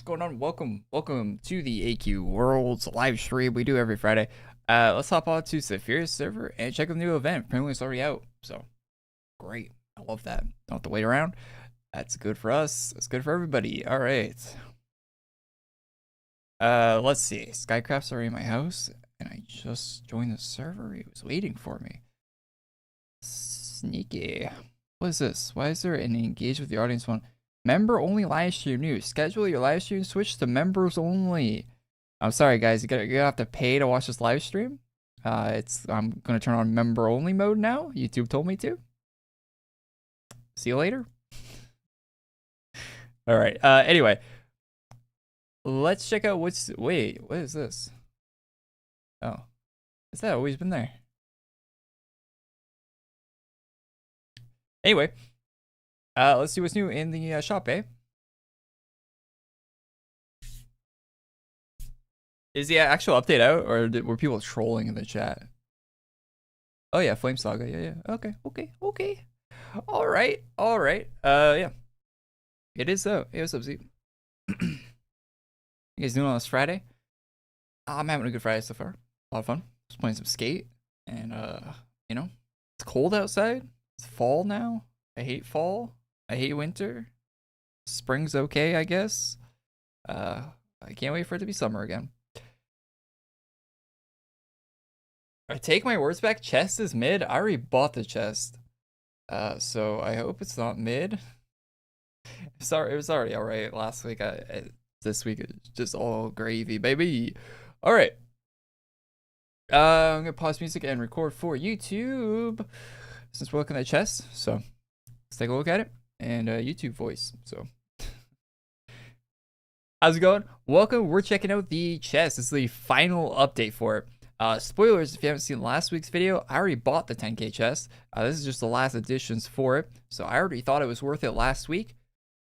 going on? Welcome to the AQWorlds live stream we do every Friday. Let's hop on to Saphira's server and check out the new event. Apparently it's already out, so great. I love that. Don't have to wait around. That's good for us. That's good for everybody. All right. Let's see. Skycraft's already in my house, and I just joined the server. He was waiting for me. Sneaky. What is this? Why is there an engage with the audience one? Member only live stream news. Schedule your live stream switch to members only. I'm sorry guys, you're gonna have to pay to watch this live stream. I'm gonna turn on member only mode now. YouTube told me to. See you later. All right. Anyway, let's check out what's. Wait, what is this? Oh, has that always been there? Anyway. Let's see what's new in the shop, eh? Is the actual update out, or were people trolling in the chat? Oh yeah, Flame Saga. Yeah. Okay. All right. Yeah. It is though. Hey, what's up, Z? You guys doing on this Friday? I'm having a good Friday so far. A lot of fun. Just playing some skate, and you know, it's cold outside. It's fall now. I hate fall. I hate winter. Spring's okay, I guess. I can't wait for it to be summer again. I take my words back. Chest is mid. I already bought the chest. So I hope it's not mid. Sorry, it was already alright last week. This week it's just all gravy, baby. Alright. I'm gonna pause music and record for YouTube since we're looking at chest. So let's take a look at it. And YouTube voice. So how's it going? Welcome. We're checking out the chest. This is the final update for it. Spoilers if you haven't seen last week's video. I already bought the 10k chest. This is just the last additions for it, so I already thought it was worth it last week.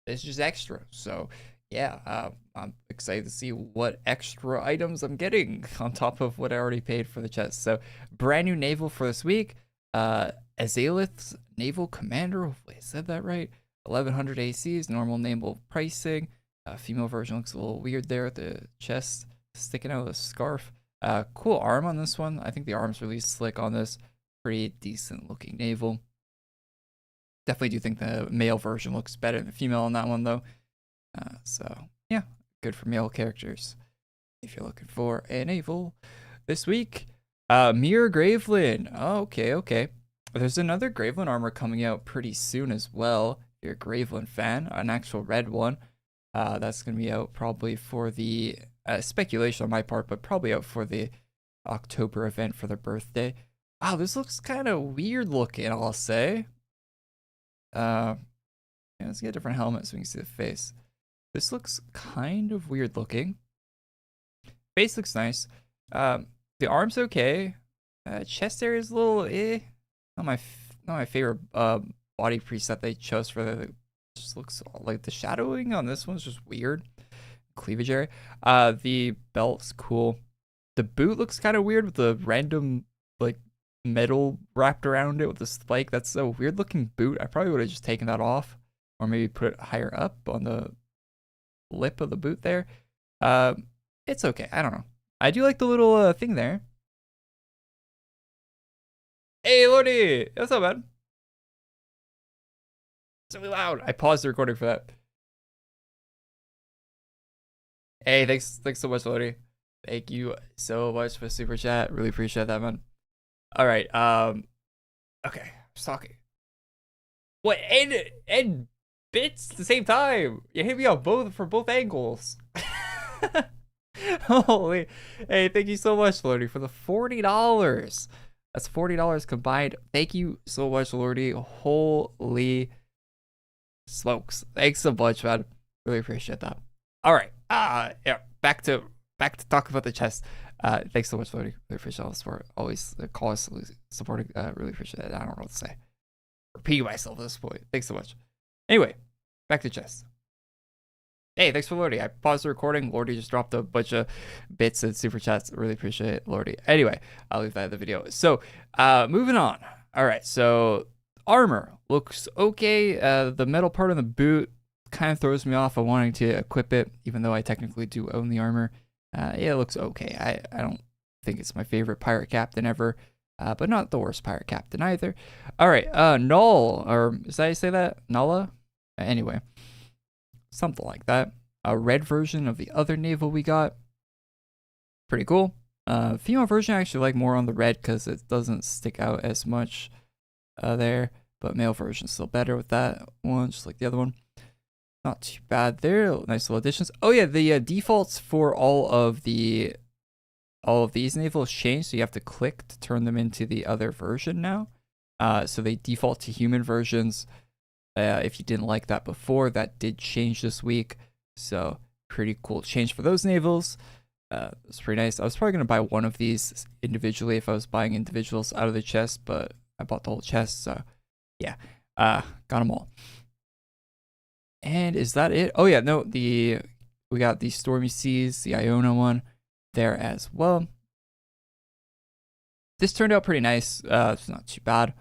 It's just extra, so yeah, I'm excited to see what extra items I'm getting on top of what I already paid for the chest. So brand new naval for this week. Azalith's Naval Commander, hopefully I said that right. 1100 ACs, normal naval pricing. Female version looks a little weird there with the chest sticking out of the scarf. Cool arm on this one. I think the arm's really slick on this. Pretty decent looking naval. Definitely do think the male version looks better than the female on that one though. So yeah, good for male characters if you're looking for a naval this week. Mirror Gravelin. Oh, okay. There's another Gravelin armor coming out pretty soon as well. If you're a Gravelin fan, an actual red one. That's going to be out probably for the speculation on my part, but probably out for the October event for their birthday. Wow, this looks kind of weird looking, I'll say. Yeah, let's get a different helmet so we can see the face. This looks kind of weird looking. Face looks nice. The arm's okay. Chest area is a little not my favorite body preset they chose for the. Just looks like the shadowing on this one's just weird. Cleavage area. The belt's cool. The boot looks kind of weird with the random like metal wrapped around it with the spike. That's a weird looking boot. I probably would have just taken that off, or maybe put it higher up on the lip of the boot there. It's okay. I don't know. I do like the little thing there. Hey, Lordy! What's up, man? It's really loud. I paused the recording for that. Hey, thanks so much, Lordy. Thank you so much for the super chat. Really appreciate that, man. All right. Okay. I was talking. What? And bits at the same time. You hit me on both angles. Holy. Hey, thank you so much, Lordy, for the $40. That's $40 combined. Thank you so much, Lordy. Holy smokes. Thanks so much, man. Really appreciate that. All right. Yeah, back to talk about the chest. Thanks so much, Lordy. Really appreciate all the support. Always call us supporting. Really appreciate it. I don't know what to say. Repeating myself at this point. Thanks so much. Anyway, back to chest. Hey, thanks for Lordy. I paused the recording. Lordy just dropped a bunch of bits and super chats. Really appreciate it, Lordy. Anyway, I'll leave that in the video. So, moving on. All right, so armor looks okay. The metal part on the boot kind of throws me off of wanting to equip it, even though I technically do own the armor. Yeah, it looks okay. I don't think it's my favorite pirate captain ever, but not the worst pirate captain either. All right, Null, or is that how you say that? Nulla? Anyway, something like that. A red version of the other naval we got. Pretty cool. Female version I actually like more on the red because it doesn't stick out as much there, but male version still better with that one, just like the other one. Not too bad there. Nice little additions. Oh yeah, the defaults for all of these navals changed, so you have to click to turn them into the other version now. So they default to human versions. If you didn't like that before, that did change this week. So pretty cool change for those navals. It's pretty nice. I was probably gonna buy one of these individually if I was buying individuals out of the chest, but I bought the whole chest, so yeah, got them all. And is that it? Oh yeah, no, we got the Stormy Seas, the Iona one there as well. This turned out pretty nice. It's not too bad.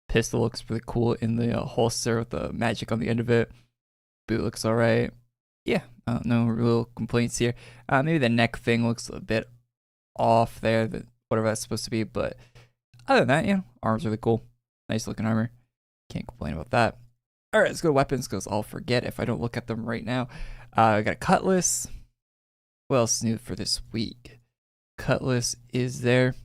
Pistol looks really cool in the holster with the magic on the end of it. Boot looks all right. Yeah, no real complaints here. Maybe the neck thing looks a bit off there, whatever that's supposed to be, but other than that, yeah, armor's really cool. Nice looking armor. Can't complain about that. All right, let's go to weapons because I'll forget if I don't look at them right now. I got a cutlass. What else is new for this week? Cutlass is there.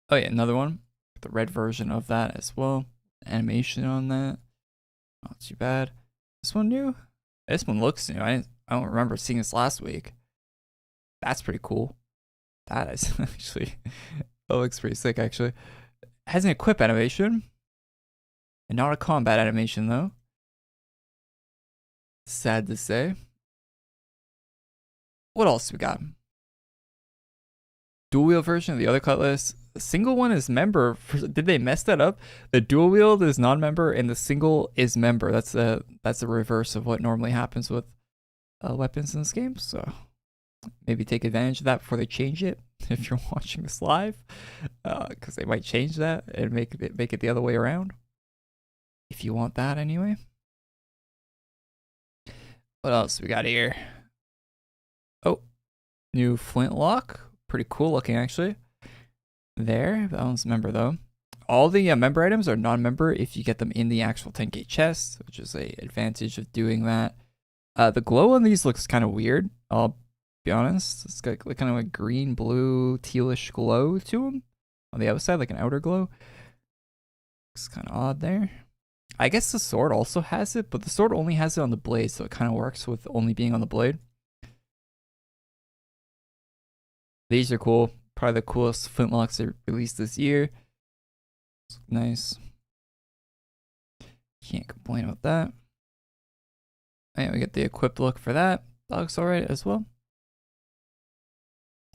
Oh yeah, another one. The red version of that as well. Animation on that. Not too bad. This one new? This one looks new. I don't remember seeing this last week. That's pretty cool. That is actually, that looks pretty sick actually. It has an equip animation. And not a combat animation though. Sad to say. What else we got? Dual wheel version of the other cutlass. The single one is member. Did they mess that up? The dual wield is non-member and the single is member. That's the reverse of what normally happens with weapons in this game. So maybe take advantage of that before they change it. If you're watching this live, because they might change that and make it the other way around. If you want that anyway. What else we got here? Oh, new flintlock. Pretty cool looking actually. There, that one's member though. All the member items are non-member if you get them in the actual 10k chest, which is a advantage of doing that. The glow on these looks kind of weird. I'll be honest. It's got like kind of a green, blue, tealish glow to them on the outside, like an outer glow. Looks kind of odd there. I guess the sword also has it, but the sword only has it on the blade, so it kind of works with only being on the blade. These are cool. Probably the coolest flintlocks they released this year. It's nice. Can't complain about that. And we get the equipped look for that. That looks alright as well.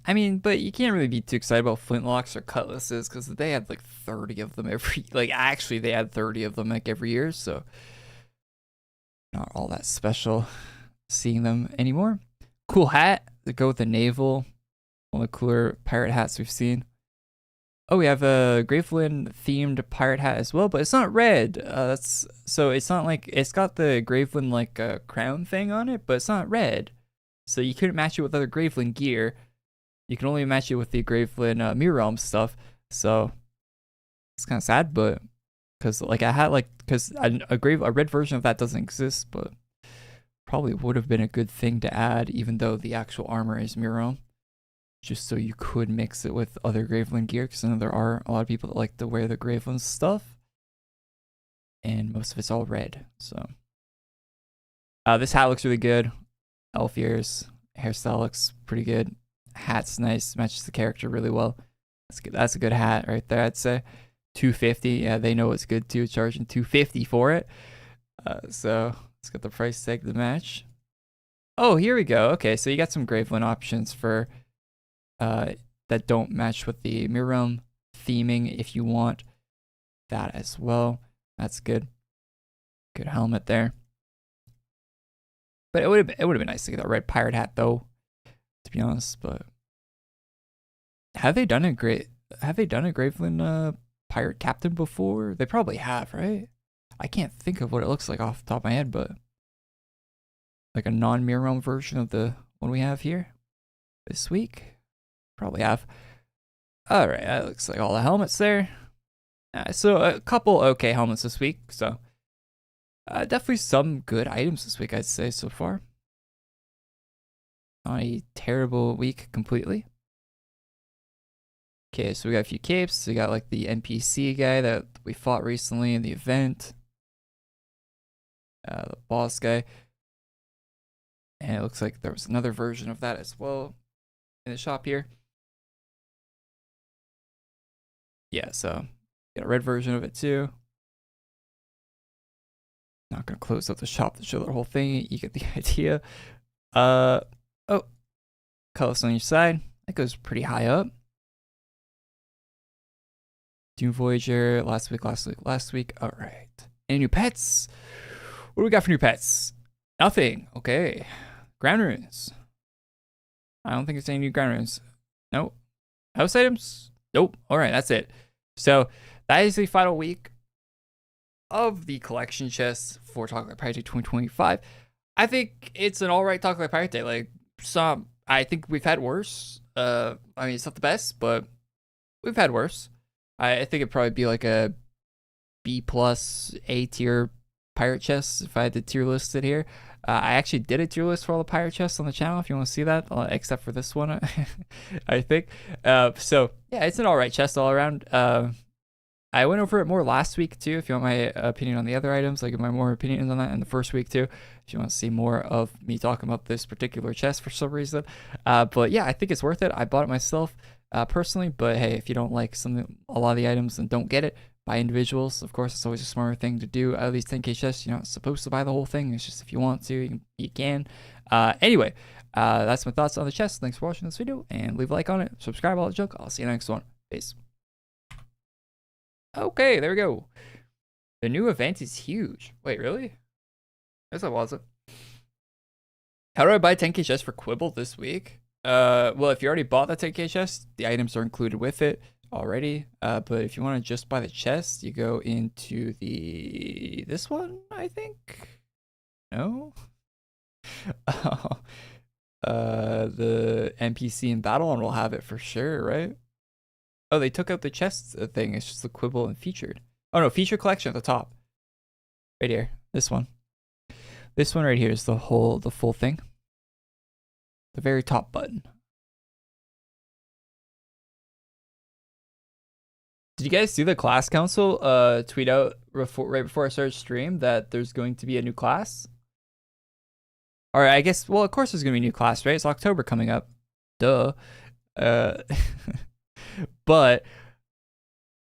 I mean, but you can't really be too excited about flintlocks or cutlasses because they had like 30 of them actually they had 30 of them like every year, so not all that special seeing them anymore. Cool hat to go with the naval. One of the cooler pirate hats we've seen. Oh, we have a Gravelin themed pirate hat as well, but it's not red. So it's not like it's got the Gravelin like crown thing on it, but it's not red. So you couldn't match it with other Gravelin gear. You can only match it with the Gravelin Mirror Realm stuff. So it's kind of sad, but because like I had like because a red version of that doesn't exist, but probably would have been a good thing to add, even though the actual armor is Mirror Realm. Just so you could mix it with other Gravelin gear, because I know there are a lot of people that like to wear the Gravelin stuff, and most of it's all red. So this hat looks really good. Elf ears, hairstyle looks pretty good. Hat's nice, matches the character really well. That's good. That's a good hat right there, I'd say. $250. Yeah, they know it's good too, charging $250 for it. So let's get the price tag to match. Oh, here we go. Okay, so you got some Gravelin options for that don't match with the Mirror Realm theming if you want that as well. That's good. Good helmet there. But it would have been nice to get a red pirate hat though, to be honest. But have they done a Gravelin pirate captain before? They probably have, right? I can't think of what it looks like off the top of my head, but like a non-mirror realm version of the one we have here this week. Probably have. All right, that looks like all the helmets there. So a couple okay helmets this week. So definitely some good items this week, I'd say so far. Not a terrible week completely. Okay, so we got a few capes. We got like the NPC guy that we fought recently in the event. The boss guy. And it looks like there was another version of that as well in the shop here. Yeah, so got a red version of it too. Not gonna close up the shop to show the whole thing. You get the idea. Oh, colors on your side. That goes pretty high up. Doom Voyager, last week. All right. Any new pets? What do we got for new pets? Nothing. Okay. Ground runes. I don't think it's any new ground runes. Nope. House items? Nope. All right, that's it. So that is the final week of the collection chests for Talk Like Pirate Day 2025. I think it's an all right Talk Like Pirate Day. Like I think we've had worse. I mean, it's not the best, but we've had worse. I think it'd probably be like a B plus A tier pirate chests if I had to tier list it here. I actually did a tier list for all the pirate chests on the channel if you want to see that, except for this one, I think. So yeah, it's an all right chest all around. I went over it more last week too. If you want my opinion on the other items, I give my more opinions on that in the first week too. If you want to see more of me talking about this particular chest for some reason. But yeah, I think it's worth it. I bought it myself personally, but hey, if you don't like a lot of the items and don't get it, buy individuals. Of course, it's always a smarter thing to do. At least 10k chests, you're not supposed to buy the whole thing. It's just if you want to, you can. Anyway, that's my thoughts on the chest. Thanks for watching this video, and leave a like on it. Subscribe, all that junk. I'll see you next one. Peace. Okay, there we go. The new event is huge. Wait, really? Yes, I wasn't. How do I buy 10k chest for Quibble this week? Well, if you already bought the 10k chest, the items are included with it already. But if you want to just buy the chest, you go into this one, I think. No. The NPC in battle one will have it for sure, right? Oh, they took out the chest thing. It's just the Quibble and featured. Oh no, feature collection at the top. Right here. This one. This one right here is the full thing. The very top button. Did you guys see the class council tweet out right before I started stream that there's going to be a new class? All right, I guess, well, of course there's going to be a new class, right? It's October coming up. Duh. But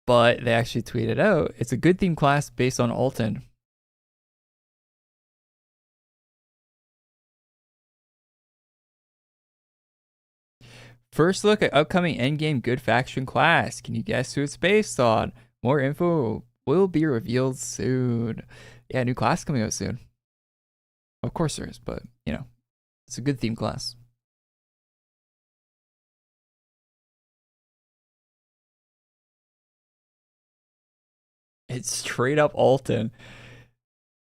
they actually tweeted out, it's a good theme class based on Alton. First look at upcoming endgame good faction class. Can you guess who it's based on? More info will be revealed soon. Yeah, new class coming out soon. Of course there is, but you know, it's a good theme class. It's straight up Alton.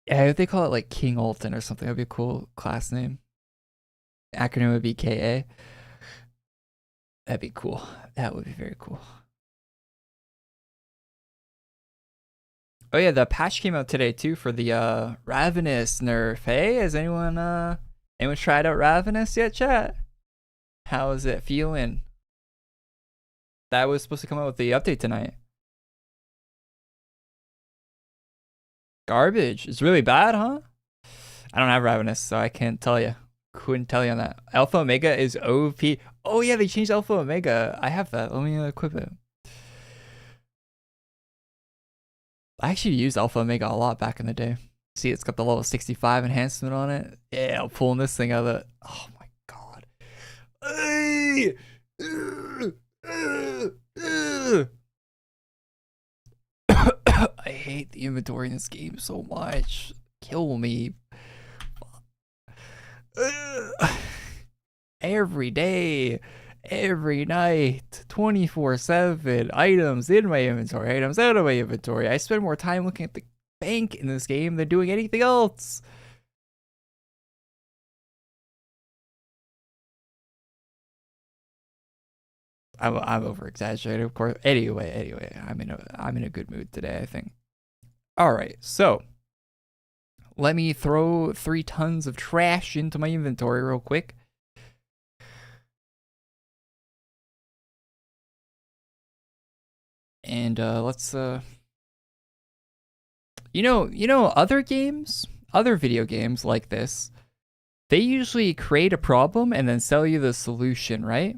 Yeah, if they call it like King Alton or something, that'd be a cool class name. Acronym would be KA. That'd be cool. That would be very cool. Oh yeah, the patch came out today too for the Ravenous nerf. Hey, has anyone tried out Ravenous yet, chat? How is it feeling? That was supposed to come out with the update tonight. Garbage. It's really bad, huh? I don't have Ravenous, so I can't tell you. Couldn't tell you on that. Alpha Omega is OP. Oh yeah, they changed Alpha Omega. I have that. Let me equip it. I actually used Alpha Omega a lot back in the day. See, it's got the level 65 enhancement on it. Yeah, I'm pulling this thing out of the... Oh my god. I hate the inventory in this game so much. Kill me. Every day, every night, 24/7, items in my inventory, items out of my inventory. I spend more time looking at the bank in this game than doing anything else. I'm over exaggerating, of course. Anyway, I'm in a good mood today, I think. All right, so let me throw 3 tons of trash into my inventory real quick. And let's you know other games, other video games like this, they usually create a problem and then sell you the solution, right?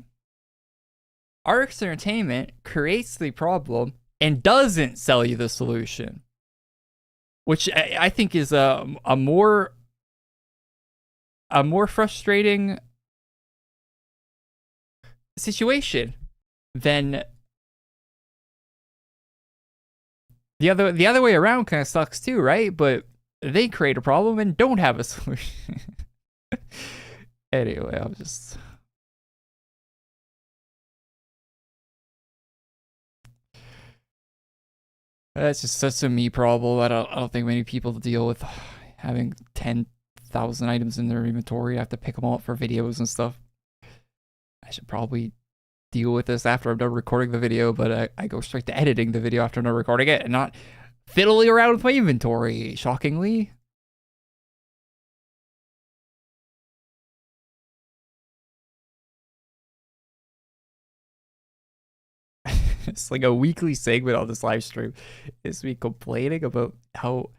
Arx Entertainment creates the problem and doesn't sell you the solution, which I think is a more frustrating situation than the other way around. Kind of sucks too, right? But they create a problem and don't have a solution. Anyway, I'm just. That's just such a me problem. I don't think many people deal with having 10,000 items in their inventory. I have to pick them all up for videos and stuff. I should probably deal with this after I'm done recording the video, but I go straight to editing the video after I'm done recording it and not fiddling around with my inventory, shockingly. It's like a weekly segment on this live stream is me complaining about how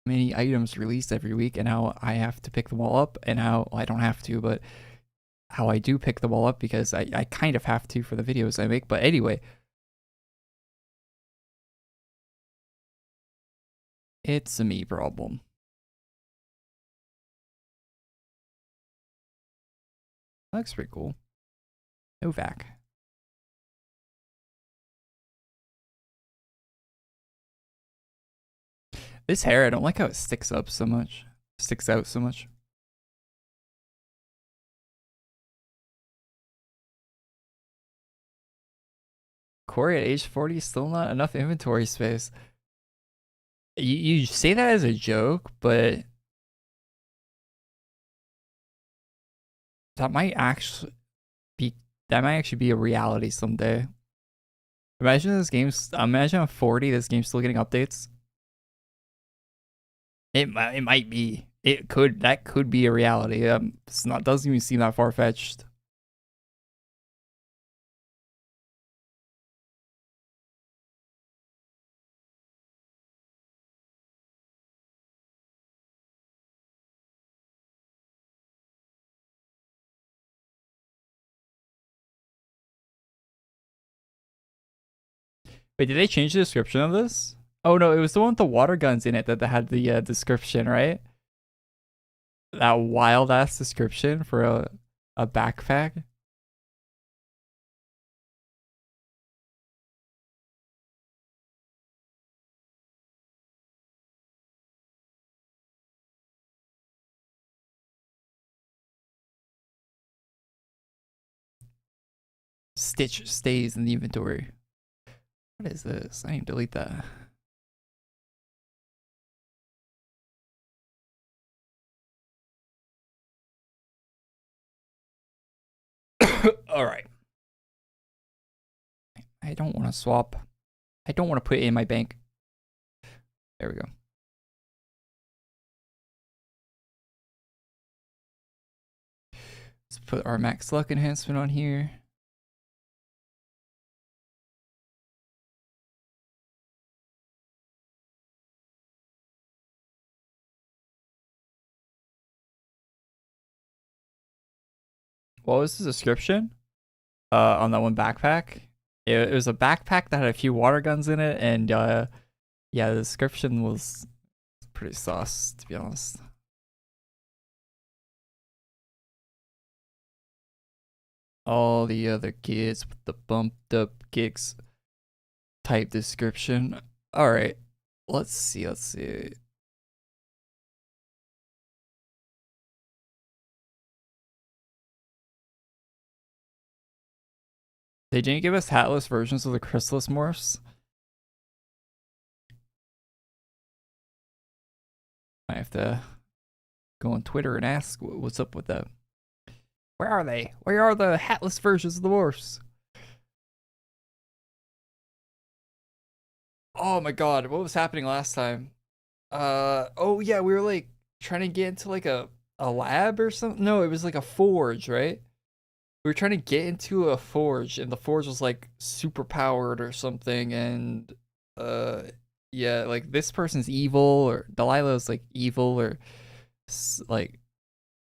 many items released every week and how I have to pick them all up, and how I don't have to, but how I do pick them all up because I kind of have to for the videos I make. But anyway, it's a me problem. That looks pretty cool. Novak. This hair, I don't like how it sticks up so much. Sticks out so much. Korey at age 40, still not enough inventory space. You say that as a joke, but that might actually be a reality someday. Imagine this game's. Imagine I'm 40. This game's still getting updates. It might be. That could be a reality. It's not. Doesn't even seem that far fetched. Wait, did they change the description of this? Oh no, it was the one with the water guns in it that had the description, right? That wild ass description for a backpack. Stitch stays in the inventory. What is this? I need to delete that. All right. I don't want to swap. I don't want to put it in my bank. There we go. Let's put our max luck enhancement on here. What was the description? On that one backpack? It was a backpack that had a few water guns in it, and yeah, the description was pretty sus, to be honest. All the other kids with the bumped up kicks type description. All right, let's see. They didn't give us hatless versions of the chrysalis morphs. have to go on Twitter and ask what's up with that. Where are they? Where are the hatless versions of the dwarfs? Oh my god, what was happening last time? Oh yeah, we were like trying to get into like a lab or something. No, it was like a forge, right? We were trying to get into a forge, and the forge was like super powered or something, and yeah, like this person's evil, or Delilah's like evil, or like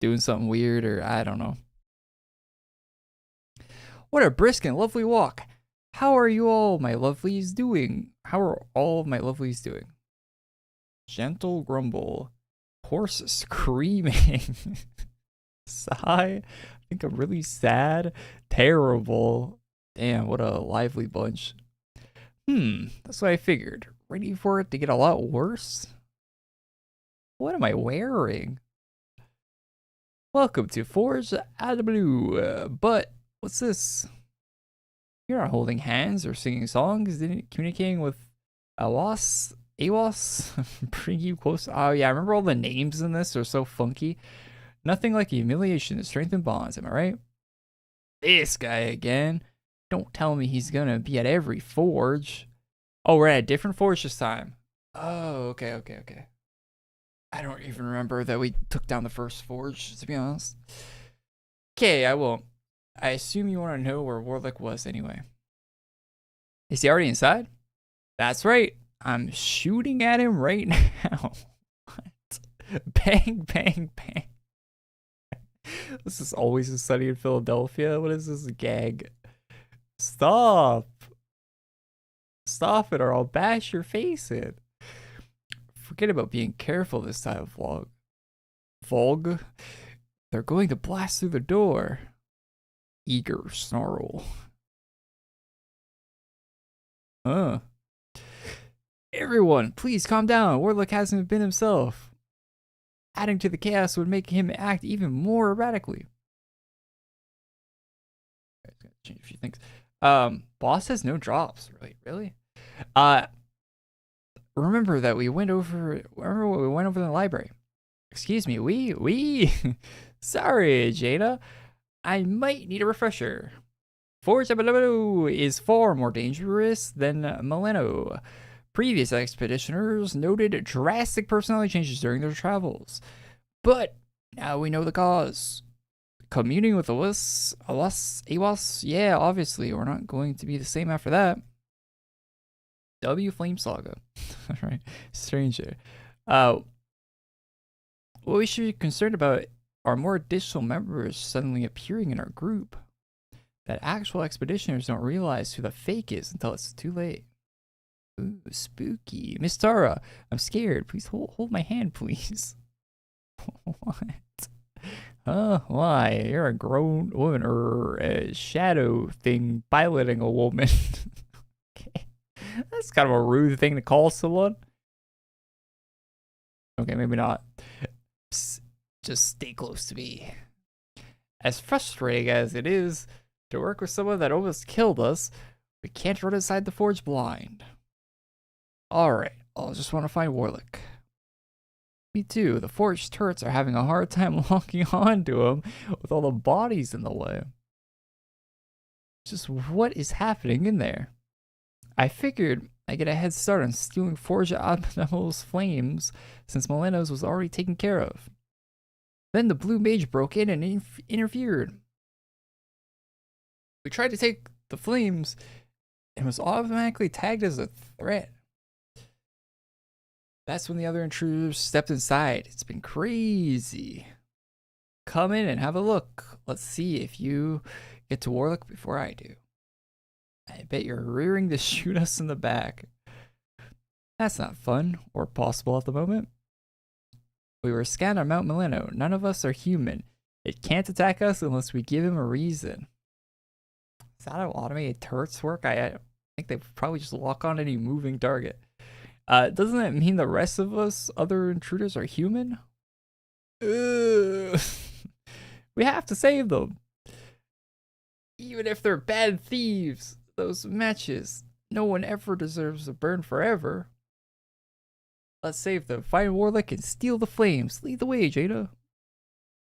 doing something weird, or I don't know. What a brisk and lovely walk. How are you all, my lovelies, doing? How are all my lovelies doing? Gentle grumble. Horse screaming. Sigh. I think I'm really sad. Terrible. Damn, what a lively bunch. That's what I figured. Ready for it to get a lot worse? What am I wearing? Welcome to Forge AQW. But what's this? You're not holding hands or singing songs, communicating with AWS, bring you close. Oh yeah, I remember all the names in this are so funky. Nothing like humiliation to strengthen bonds, am I right? This guy again. Don't tell me he's gonna be at every forge. Oh, we're at a different forge this time. Oh, okay. I don't even remember that we took down the first forge, to be honest. Okay, I won't. I assume you want to know where Warlick was anyway. Is he already inside? That's right. I'm shooting at him right now. What? Bang, bang, bang. This is always a study in Philadelphia. What is this gag? Stop. Stop it or I'll bash your face in. Forget about being careful this time, Vlog. They're going to blast through the door. Eager snarl. Everyone, please calm down. Warlick hasn't been himself. Adding to the chaos would make him act even more erratically. Okay, gotta change a few things. Boss has no drops. Really? Remember that we went over. Remember what we went over in the library? Excuse me. We. Sorry, Jada. I might need a refresher. Forge AQW is far more dangerous than Milano. Previous expeditioners noted drastic personality changes during their travels, but now we know the cause. Communing with AWS, yeah, obviously, we're not going to be the same after that. W Flame Saga. Alright, stranger. What we should be concerned about are more additional members suddenly appearing in our group. That actual expeditioners don't realize who the fake is until it's too late. Ooh, spooky. Miss Tara, I'm scared. Please hold my hand, please. What? Why? You're a grown woman or a shadow thing piloting a woman. Okay. That's kind of a rude thing to call someone. Okay, maybe not. Psst, just stay close to me. As frustrating as it is to work with someone that almost killed us, we can't run inside the forge blind. Alright, I'll just want to find Warlick. Me too, the forge turrets are having a hard time locking onto him with all the bodies in the way. Just what is happening in there? I figured I'd get a head start on stealing Forge AQW's flames since Milano's was already taken care of. Then the blue mage broke in and interfered. We tried to take the flames and was automatically tagged as a threat. That's when the other intruders stepped inside. It's been crazy. Come in and have a look. Let's see if you get to Warlick before I do. I bet you're rearing to shoot us in the back. That's not fun or possible at the moment. We were scanned on Mount Milano. None of us are human. It can't attack us unless we give him a reason. Is that how automated turrets work? I think they probably just lock on any moving target. Doesn't that mean the rest of us, other intruders, are human? We have to save them. Even if they're bad thieves, those matches, no one ever deserves to burn forever. Let's save the fine warlick and steal the flames. Lead the way, Jada.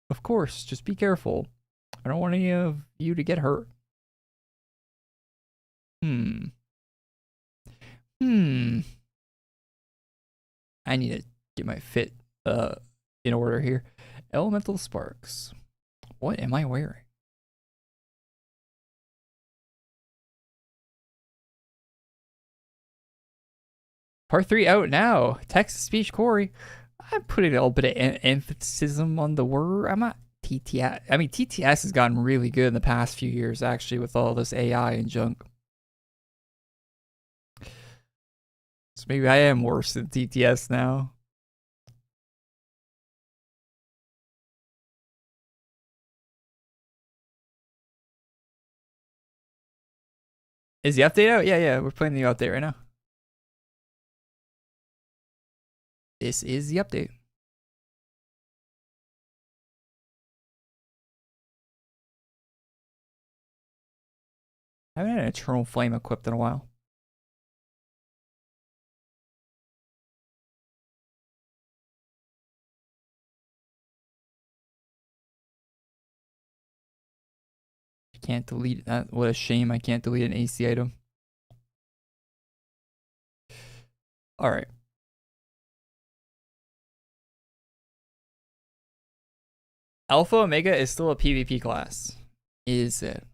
Of course, just be careful. I don't want any of you to get hurt. Hmm. I need to get my fit in order here. Elemental sparks. What am I wearing? Part 3 out now. Text to speech Korey. I'm putting a little bit of emphasis on the word. I'm not TTS. I mean, TTS has gotten really good in the past few years, actually, with all this AI and junk. So maybe I am worse than TTS now. Is the update out? Yeah, we're playing the update right now. This is the update. I haven't had an Eternal Flame equipped in a while. I can't delete that. What a shame I can't delete an AC item. Alright. Alpha Omega is still a PvP class. Is it?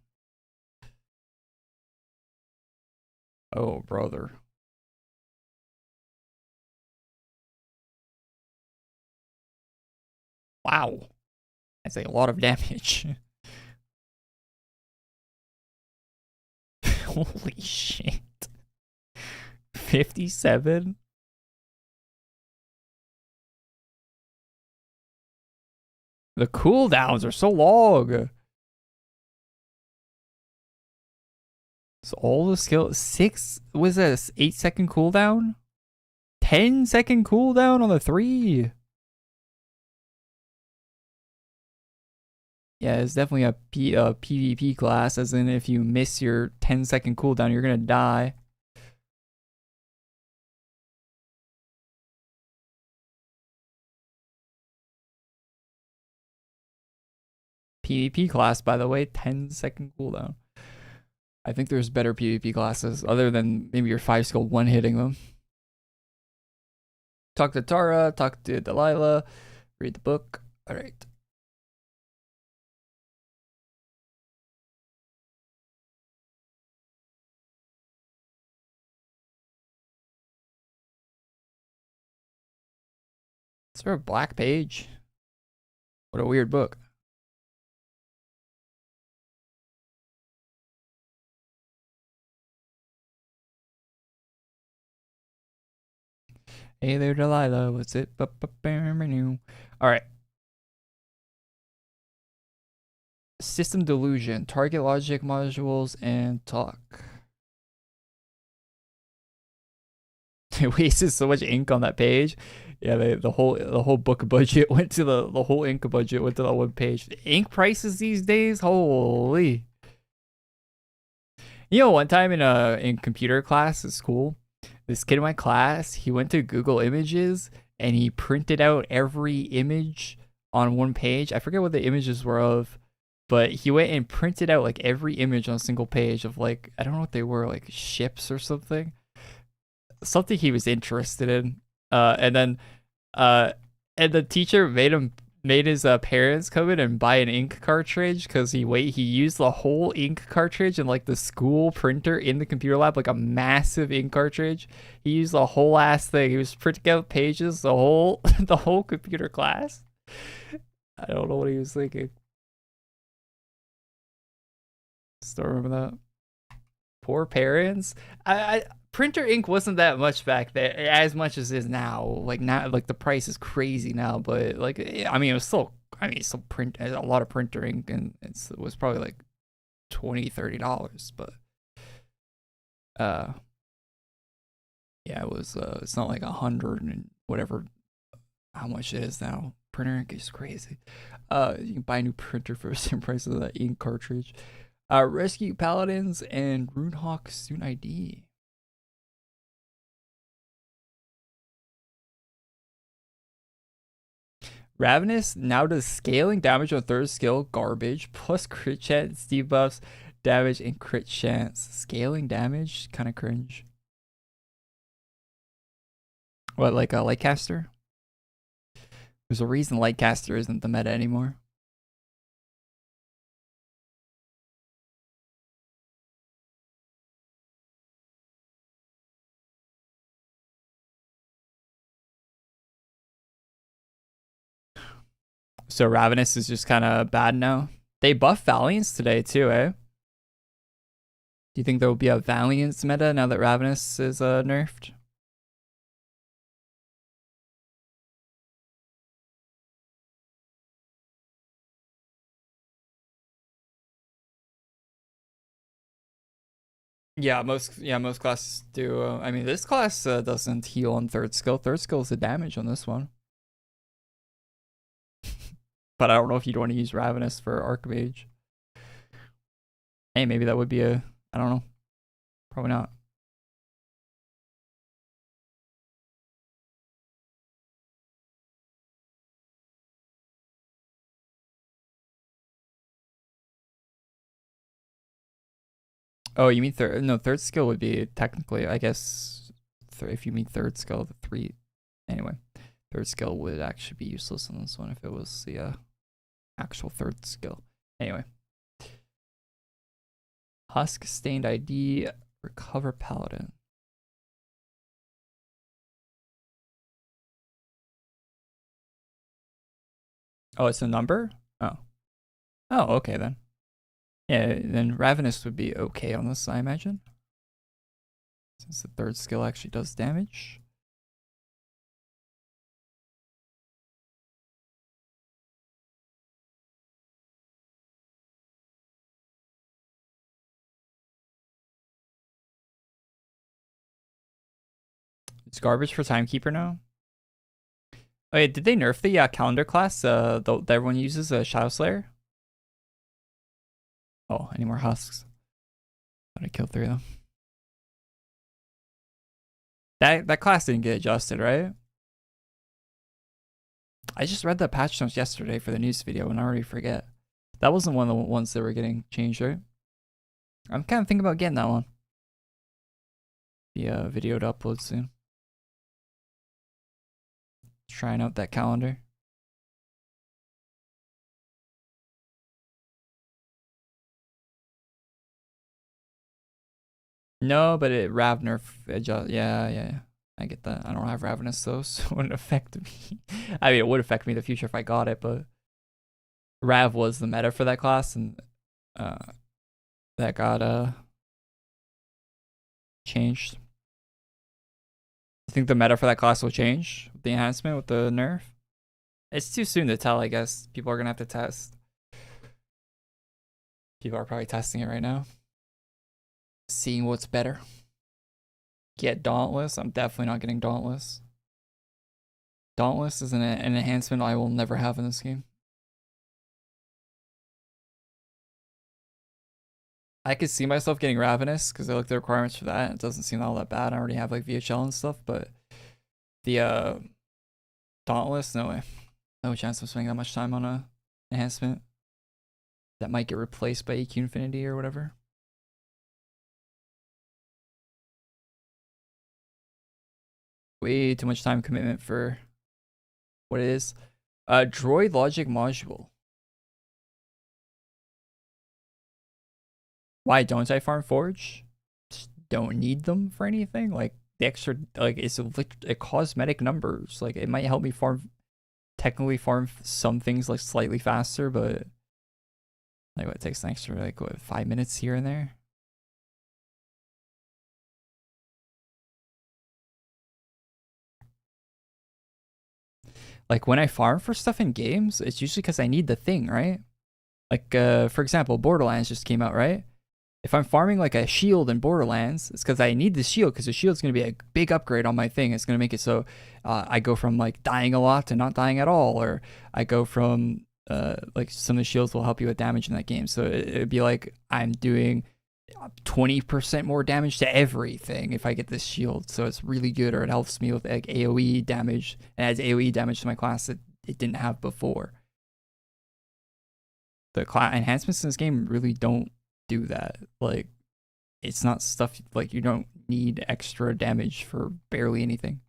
Oh, brother. Wow. That's a lot of damage. Holy shit. 57? The cooldowns are so long. So all the skill 6 was a 8-second cooldown? 10-second cooldown on the 3. Yeah, it's definitely a PvP class, as in if you miss your 10-second cooldown, you're gonna die. PvP class, by the way, 10-second cooldown. I think there's better PvP classes, other than maybe your 5-skill one-hitting them. Talk to Tara, talk to Delilah, read the book. Alright. Is there a black page? What a weird book. Hey there, Delilah. What's it? Alright. System delusion, target logic modules, and talk. It wasted so much ink on that page. Yeah, the whole book budget went to the whole ink budget went to that one page. The ink prices these days, holy. You know, one time in computer class at school, this kid in my class, he went to Google Images and he printed out every image on one page. I forget what the images were of, but he went and printed out like every image on a single page of like, I don't know what they were, like ships or something. Something he was interested in. And the teacher made his parents come in and buy an ink cartridge because he used the whole ink cartridge in like the school printer in the computer lab, like a massive ink cartridge. He used the whole ass thing. He was printing out pages the whole the whole computer class. I don't know what he was thinking. Still remember that. Poor parents. Printer ink wasn't that much back there, as much as it is now. Like now, like the price is crazy now, but like I mean, it was still, it's still a lot of printer ink, and it was probably like $20-$30, but yeah, it was. It's not like 100 and whatever, how much it is now. Printer ink is crazy. You can buy a new printer for the same price as that ink cartridge. Rescue Paladins and Runehawk Student ID. Ravenous now does scaling damage on third skill, garbage, plus crit chance, debuffs, damage, and crit chance. Scaling damage, kind of cringe. What, like a Lightcaster? There's a reason Lightcaster isn't the meta anymore. So Ravenous is just kind of bad now. They buff Valiance today too, eh? Do you think there will be a Valiance meta now that Ravenous is nerfed? Yeah, most classes do. I mean, this class doesn't heal on third skill. Third skill is the damage on this one. But I don't know if you'd want to use Ravenous for Archmage. Hey, maybe that would be I don't know. Probably not. Oh, you mean third? No, third skill would be technically, I guess, if you mean third skill, the 3. Anyway, third skill would actually be useless on this one if it was the actual third skill. Anyway. Husk stained ID, recover paladin. Oh, it's a number? Oh. Oh, okay then. Yeah, then Ravenous would be okay on this, I imagine. Since the third skill actually does damage. It's garbage for Timekeeper now. Oh, wait, did they nerf the calendar class that everyone uses, Shadow Slayer? Oh, any more husks? I killed 3 of them. That class didn't get adjusted, right? I just read the patch notes yesterday for the news video and I already forget. That wasn't one of the ones that were getting changed, right? I'm kind of thinking about getting that one. Be a video to upload soon. Trying out that calendar. No, but it Rav nerf adjust. Yeah. I get that. I don't have Ravenous though, so it wouldn't affect me. I mean, it would affect me in the future if I got it, but Rav was the meta for that class, and that got changed. I think the meta for that class will change with the enhancement with the nerf. It's too soon to tell, I guess. People are gonna have to test. People are probably testing it right now. Seeing what's better. Get Dauntless. I'm definitely not getting Dauntless. Dauntless is an enhancement I will never have in this game. I could see myself getting Ravenous because I looked at the requirements for that. It doesn't seem all that bad. I already have like VHL and stuff, but the Dauntless, no way. No chance of spending that much time on a enhancement that might get replaced by AQ Infinity or whatever. Way too much time commitment for what it is. Droid Logic Module. Why don't I farm Forge? Just don't need them for anything. Like the extra, like it's a cosmetic numbers. Like it might help me technically farm some things like slightly faster, but like what, it takes an extra like what, 5 minutes here and there. Like when I farm for stuff in games, it's usually because I need the thing, right? Like for example, Borderlands just came out, right? If I'm farming like a shield in Borderlands, it's because I need the shield, because the shield's going to be a big upgrade on my thing. It's going to make it so I go from like dying a lot to not dying at all, or I go from like some of the shields will help you with damage in that game. So it'd be like I'm doing 20% more damage to everything if I get this shield. So it's really good, or it helps me with like AoE damage. It adds AoE damage to my class that it didn't have before. The enhancements in this game really don't do that. Like, it's not stuff, like, you don't need extra damage for barely anything.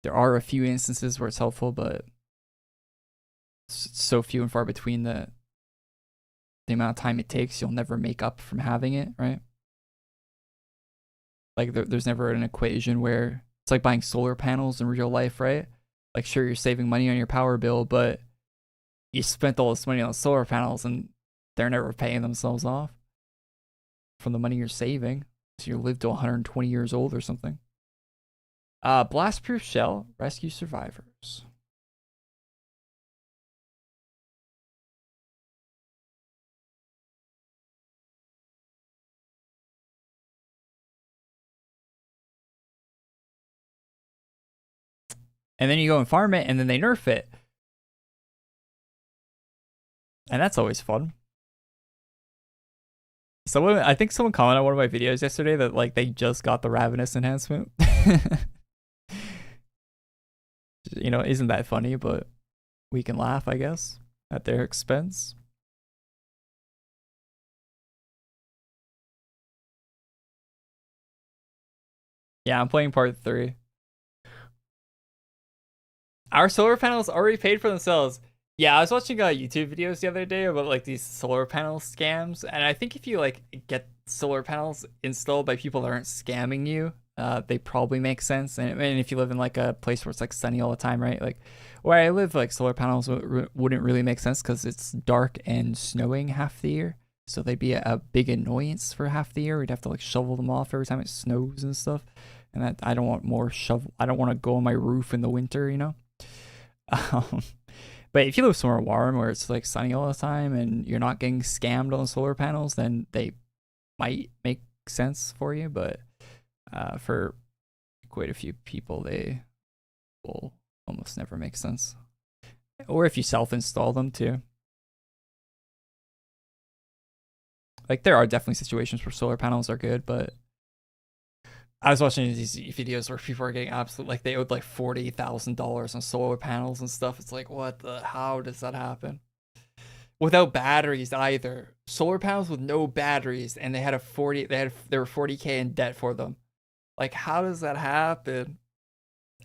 There are a few instances where it's helpful, but it's so few and far between the amount of time it takes, you'll never make up from having it, right? Like, there's never an equation where it's like buying solar panels in real life, right? Like, sure, you're saving money on your power bill, but you spent all this money on solar panels and they're never paying themselves off from the money you're saving. So you live to 120 years old or something. Blast-proof shell, rescue survivors. And then you go and farm it, and then they nerf it. And that's always fun. I think someone commented on one of my videos yesterday that, like, they just got the Ravenous enhancement. You know, isn't that funny? But we can laugh, I guess, at their expense. Yeah, I'm playing part 3. Our solar panels already paid for themselves. Yeah, I was watching YouTube videos the other day about, like, these solar panel scams, and I think if you, like, get solar panels installed by people that aren't scamming you, they probably make sense. And if you live in, like, a place where it's, like, sunny all the time, right? Like, where I live, like, solar panels wouldn't really make sense because it's dark and snowing half the year. So they'd be a big annoyance for half the year. We'd have to, like, shovel them off every time it snows and stuff. And that, I don't want more shovel. I don't want to go on my roof in the winter, you know? But if you live somewhere warm where it's, like, sunny all the time and you're not getting scammed on the solar panels, then they might make sense for you. But for quite a few people, they will almost never make sense. Or if you self-install them too. Like, there are definitely situations where solar panels are good, but I was watching these videos where people are getting absolute, like, they owed like $40,000 on solar panels and stuff. It's like, what the, how does that happen? Without batteries either. Solar panels with no batteries, and they had a 40, they were 40K in debt for them. Like, how does that happen?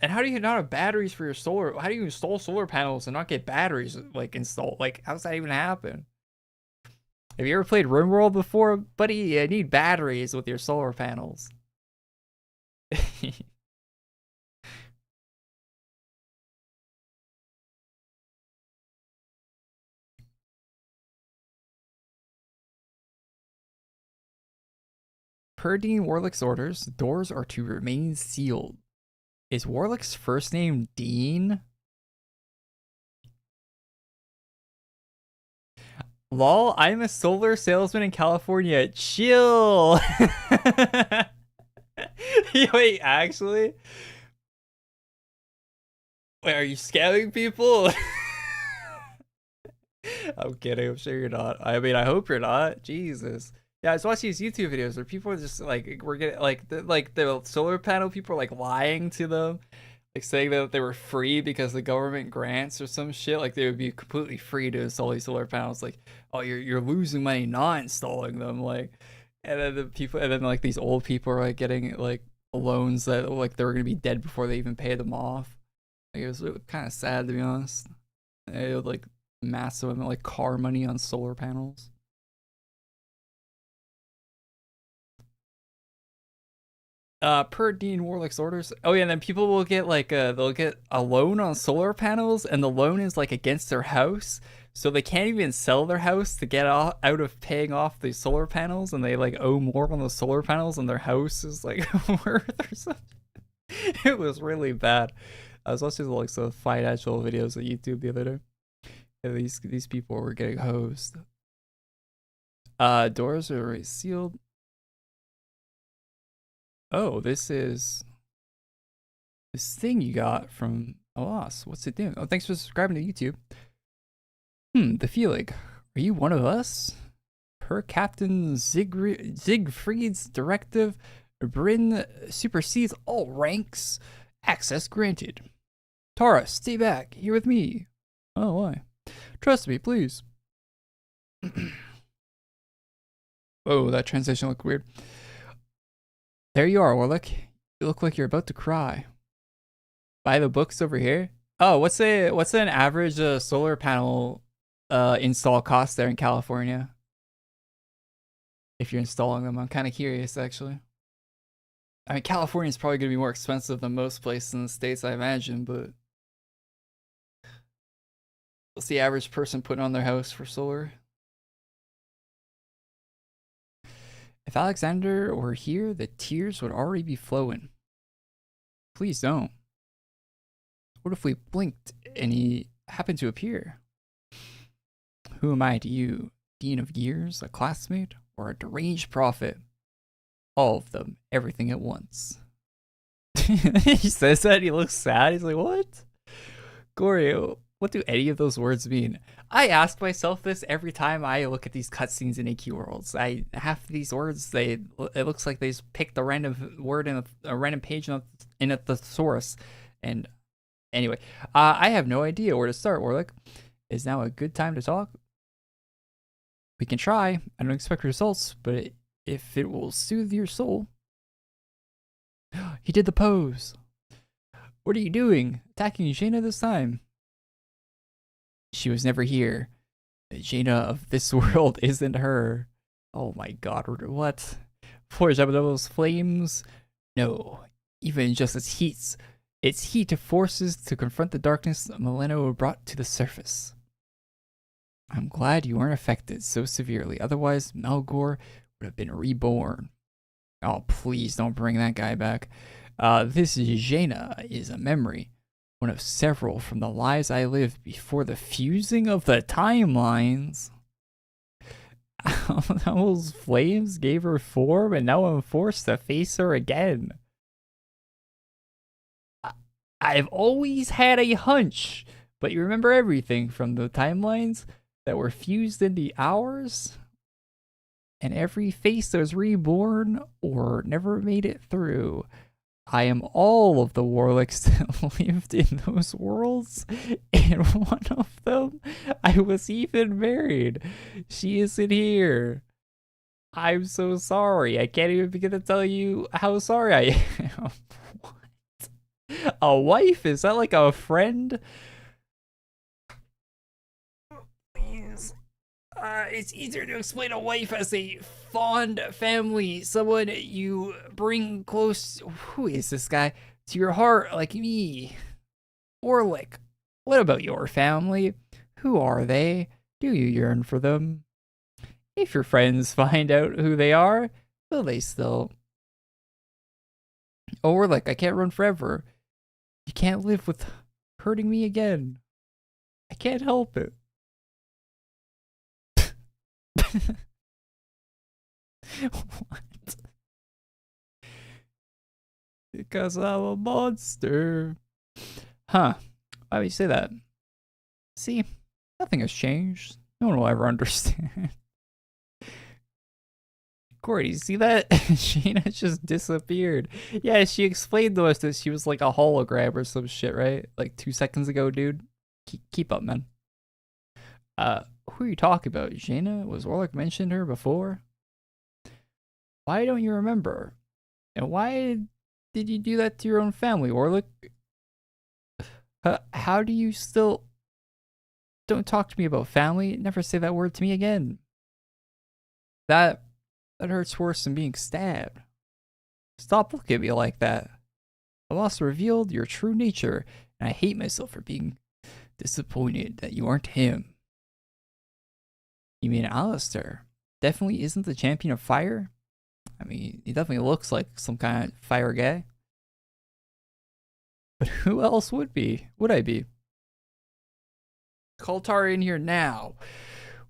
And how do you not have batteries for your solar? How do you install solar panels and not get batteries, like, installed? Like, how does that even happen? Have you ever played RimWorld before? Buddy, you need batteries with your solar panels. Per Dean Warlick's orders, doors are to remain sealed. Is Warlick's first name Dean? Lol, I'm a solar salesman in California. Chill. Wait, actually? Wait, are you scamming people? I'm kidding. I'm sure you're not. I mean, I hope you're not. Jesus. Yeah, I was watching these YouTube videos where people are just like, we're getting like the solar panel people are, like, lying to them, like, saying that they were free because the government grants or some shit. Like, they would be completely free to install these solar panels. Like, oh, you're losing money not installing them. Like, and then the people, and then, like, these old people are, like, getting, like, loans that, like, they were gonna be dead before they even pay them off. Like, it was really kind of sad, to be honest. They would, like, massive amount, like, car money on solar panels. Per Dean Warlick's orders. Oh yeah, and then people will get, like, they'll get a loan on solar panels, and the loan is, like, against their house, so they can't even sell their house to get out of paying off the solar panels, and they, like, owe more on the solar panels than their house is, like, worth or something. It was really bad. I was watching, like, some financial videos on YouTube the other day. Yeah, these people were getting hosed. Doors are already sealed. Oh, this is this thing you got from Alas. What's it doing? Oh, thanks for subscribing to YouTube. The feeling. Are you one of us? Per Captain Siegfried's directive, Bryn supersedes all ranks. Access granted. Tara, stay back. Here with me. Oh, why? Trust me, please. Oh, that transition looked weird. There you are, Warlock. You look like you're about to cry. Buy the books over here. Oh, what's an average solar panel install cost there in California? If you're installing them, I'm kind of curious actually. I mean, California is probably gonna be more expensive than most places in the States, I imagine, but what's the average person putting on their house for solar? If Alexander were here, the tears would already be flowing. Please don't. What if we blinked and he happened to appear? Who am I to you? Dean of Years, a classmate, or a deranged prophet? All of them, everything at once. He says that, he looks sad. He's like, what? Korey, what do any of those words mean? I ask myself this every time I look at these cutscenes in AQWorlds. Half of these words, it looks like they just picked a random word in a random page in a thesaurus. And anyway, I have no idea where to start, Warlock. Is now a good time to talk? We can try. I don't expect results, but if it will soothe your soul. He did the pose. What are you doing? Attacking Jaina this time? She was never here. Jaina of this world isn't her. Oh my god, what? Forge up those flames? No. Even just its heat forces to confront the darkness Mileno brought to the surface. I'm glad you weren't affected so severely, otherwise Malgor would have been reborn. Oh, please don't bring that guy back. This Jaina is a memory, one of several from the lives I lived before the fusing of the timelines. Those flames gave her form, and now I'm forced to face her again. I've always had a hunch, but you remember everything from the timelines that were fused into ours? And every face that was reborn or never made it through. I am all of the warlocks that lived in those worlds, and one of them, I was even married. She isn't here. I'm so sorry. I can't even begin to tell you how sorry I am. What? A wife? Is that like a friend? It's easier to explain a wife as a fond family, someone you bring close. Who is this guy? To your heart, like me. Orlick, what about your family? Who are they? Do you yearn for them? If your friends find out who they are, will they still? Orlick, I can't run forever. You can't live with hurting me again. I can't help it. What? Because I'm a monster. Huh. Why would you say that? See, nothing has changed. No one will ever understand. Korey, you see that? Jaina just disappeared. Yeah, she explained to us that she was like a hologram or some shit, right? Like 2 seconds ago, dude. Keep up, man. Who are you talking about? Jaina? Was Orlick mentioned her before? Why don't you remember? And why did you do that to your own family, Orlick? How do you still... Don't talk to me about family. Never say that word to me again. That hurts worse than being stabbed. Stop looking at me like that. The loss revealed your true nature, and I hate myself for being disappointed that you aren't him. You mean Alistair? Definitely isn't the champion of fire? I mean, he definitely looks like some kind of fire guy. But who else would I be? Call Tara in here now.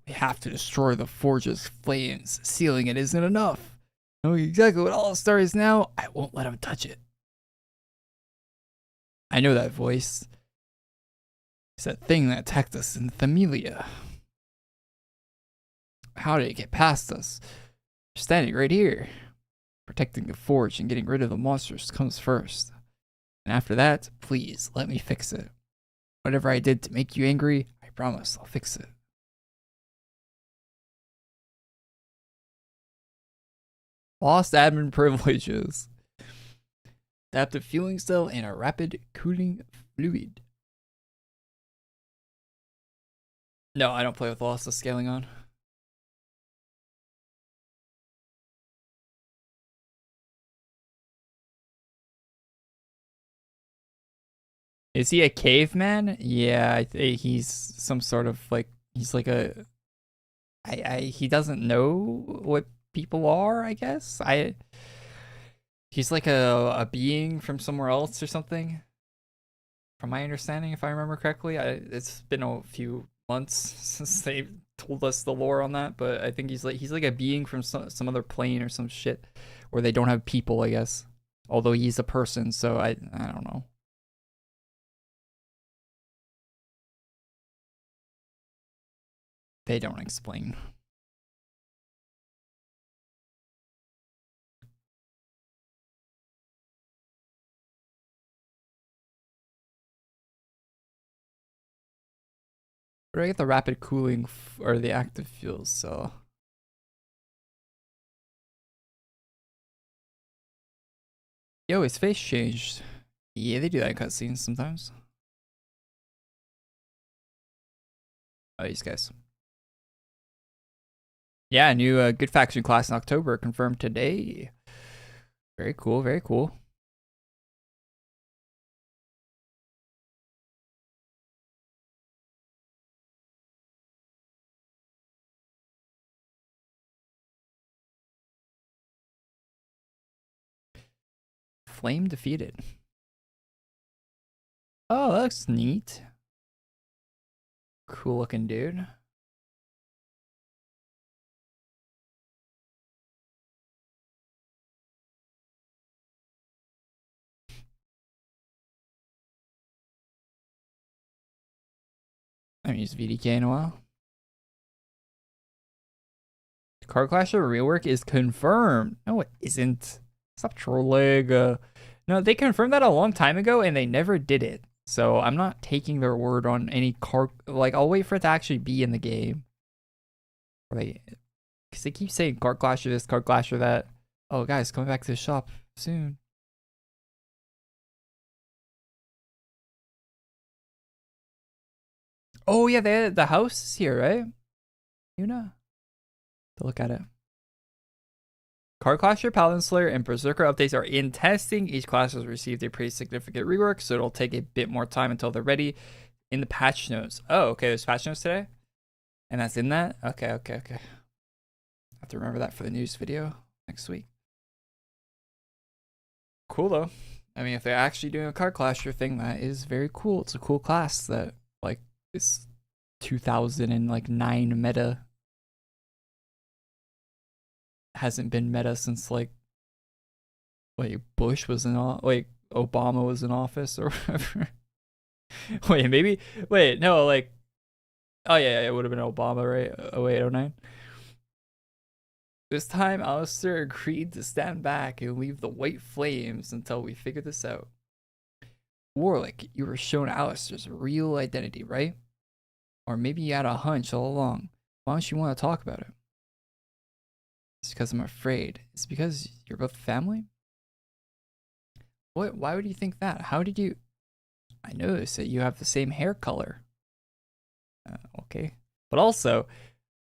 We have to destroy the forge's flames. Sealing it isn't enough. Knowing exactly what Alistair is now, I won't let him touch it. I know that voice. It's that thing that attacked us in Themilia. How did it get past us? You're standing right here. Protecting the forge and getting rid of the monsters comes first. And after that, please let me fix it. Whatever I did to make you angry, I promise I'll fix it. Lost admin privileges. Adaptive fueling cell and a rapid cooling fluid. No, I don't play with loss of scaling on. Is he a caveman? Yeah, I think he's some sort of like, he's like a, he doesn't know what people are, I guess. He's like a being from somewhere else or something. From my understanding, if I remember correctly. It's been a few months since they told us the lore on that, but I think he's like a being from some other plane or some shit where they don't have people, I guess. Although he's a person, so I don't know. They don't explain. Where do I get the rapid cooling or the active fuels? So yo, his face changed. Yeah, they do that in cutscenes sometimes. Oh, these guys. Yeah, new good faction class in October confirmed today. Very cool, very cool. Flame defeated. Oh, that looks neat. Cool looking dude. I haven't used VDK in a while. Card Clasher rework is confirmed. No, it isn't. Stop trolling. No, they confirmed that a long time ago and they never did it. So I'm not taking their word on any card. Like, I'll wait for it to actually be in the game. Right. Because they keep saying Card Clasher this, Card Clasher that. Oh, guys, coming back to the shop soon. Oh, yeah, the house is here, right? You know. To look at it. Card Clasher, Paladin Slayer, and Berserker updates are in testing. Each class has received a pretty significant rework, so it'll take a bit more time until they're ready in the patch notes. Oh, okay, there's patch notes today? And that's in that? Okay. I have to remember that for the news video next week. Cool, though. I mean, if they're actually doing a Card Clasher thing, that is very cool. It's a cool class that, like, is 2009 meta. Hasn't been meta since like Bush was in Obama was in office or whatever. No, like, oh yeah, it would have been Obama, right? 08, 09. This time Alistair agreed to stand back and leave the white flames until we figure this out. Warlick, you were shown Alistair's real identity, right? Or maybe you had a hunch all along. Why don't you want to talk about it? It's because I'm afraid. It's because you're both family? What? Why would you think that? How did you... I noticed that you have the same hair color. Okay. But also,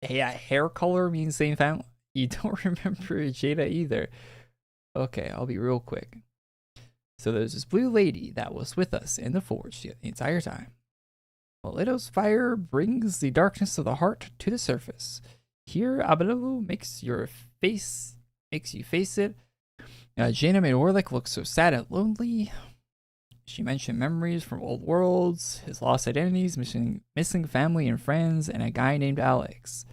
yeah, hair color means same family. You don't remember Jada either. Okay, I'll be real quick. So there's this blue lady that was with us in the forge the entire time. Malito's fire brings the darkness of the heart to the surface. Here, AQW makes you face it. Jaina made Warlick look so sad and lonely. She mentioned memories from old worlds, his lost identities, missing family and friends, and a guy named Alex.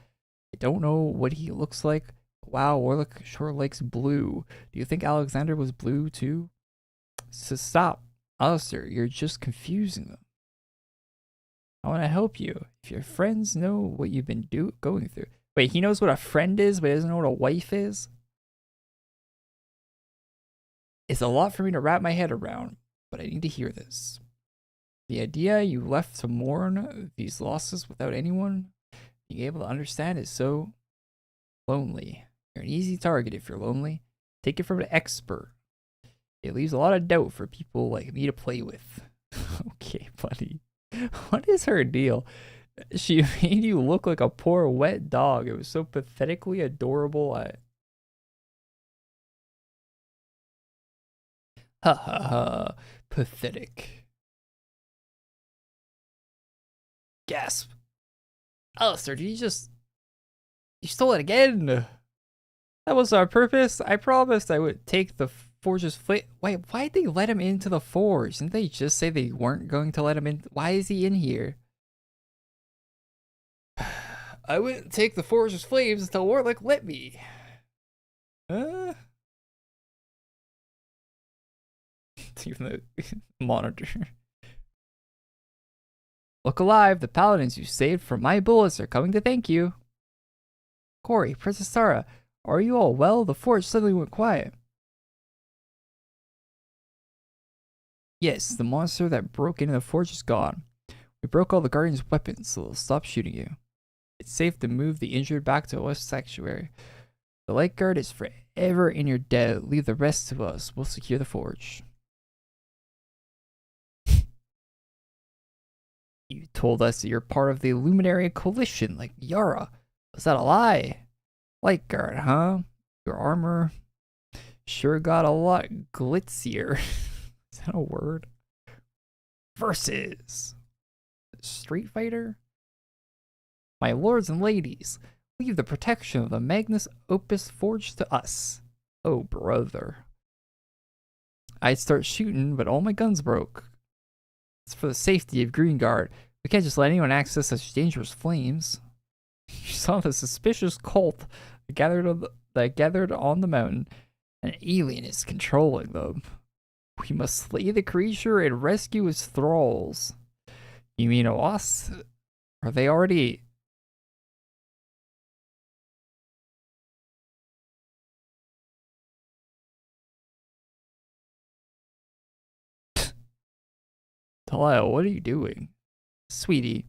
I don't know what he looks like. Wow, Warlick sure likes blue. Do you think Alexander was blue too? So stop. Alistair, you're just confusing them. I want to help you. If your friends know what you've been going through, Wait, he knows what a friend is, but he doesn't know what a wife is? It's a lot for me to wrap my head around, but I need to hear this. The idea you left to mourn these losses without anyone being able to understand is so lonely. You're an easy target if you're lonely. Take it from an expert. It leaves a lot of doubt for people like me to play with. Okay, buddy. What is her deal? She made you look like a poor wet dog. It was so pathetically adorable. Ha ha ha. Pathetic. Gasp. Alistair, did you stole it again? That was our purpose. I promised I would take the forge's flame. Wait, why'd they let him into the forge? Didn't they just say they weren't going to let him in? Why is he in here? I wouldn't take the forge's flames until Warlock let me. Even the monitor. Look alive, the paladins you saved from my bullets are coming to thank you. Korey, Princess Sarah, are you all well? The forge suddenly went quiet. Yes, the monster that broke into the forge is gone. We broke all the guardians' weapons, so they'll stop shooting you. It's safe to move the injured back to West Sanctuary. The light guard is forever in your debt. Leave the rest to us. We'll secure the forge. You told us that you're part of the Luminary Coalition, like Yara. Was that a lie? Light guard, huh? Your armor sure got a lot glitzier. Is that a word? Versus Street Fighter? My lords and ladies, leave the protection of the Magnus Opus Forge to us. Oh, brother. I'd start shooting, but all my guns broke. It's for the safety of Greenguard. We can't just let anyone access such dangerous flames. You saw the suspicious cult that gathered on the mountain. An alien is controlling them. We must slay the creature and rescue its thralls. You mean us? Are they already... Talal, what are you doing? Sweetie,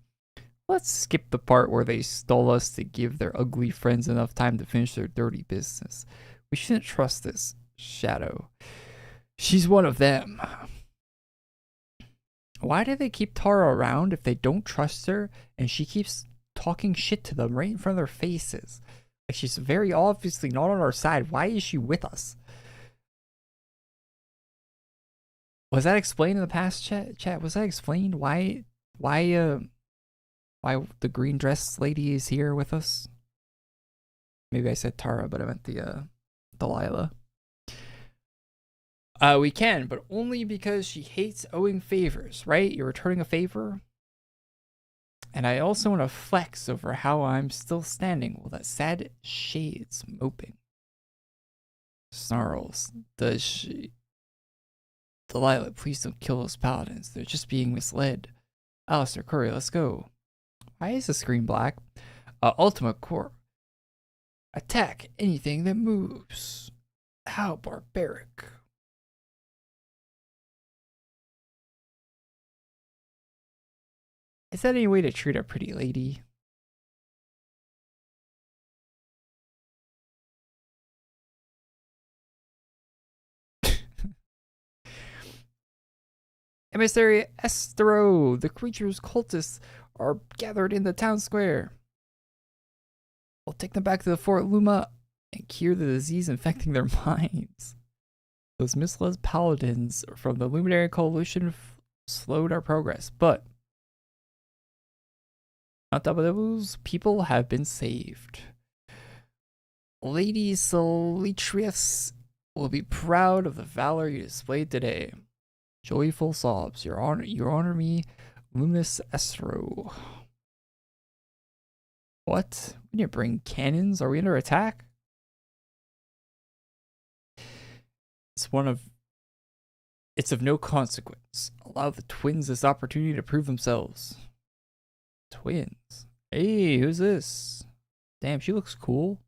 let's skip the part where they stole us to give their ugly friends enough time to finish their dirty business. We shouldn't trust this Shadow. She's one of them. Why do they keep Tara around if they don't trust her and she keeps talking shit to them right in front of their faces? Like, she's very obviously not on our side. Why is she with us? Was that explained in the past chat? Was that explained why the green dress lady is here with us? Maybe I said Tara, but I meant the Delilah. We can, but only because she hates owing favors, right? You're returning a favor. And I also want to flex over how I'm still standing while that sad shade's moping. Snarls. Does she... Delilah, please don't kill those paladins. They're just being misled. Alistair, Korey, let's go. Why is the screen black? Ultimate Core. Attack anything that moves. How barbaric. Is that any way to treat a pretty lady? Emissary Estero, the creature's cultists are gathered in the town square. We'll take them back to the Fort Luma and cure the disease infecting their minds. Those misled paladins from the Luminary Coalition slowed our progress, but on top of those, people have been saved. Lady Solitrius will be proud of the valor you displayed today. Joyful sobs. You honor me, Luminous Estro. What? We didn't bring cannons? Are we under attack? It's of no consequence. Allow the twins this opportunity to prove themselves. Twins? Hey, who's this? Damn, she looks cool.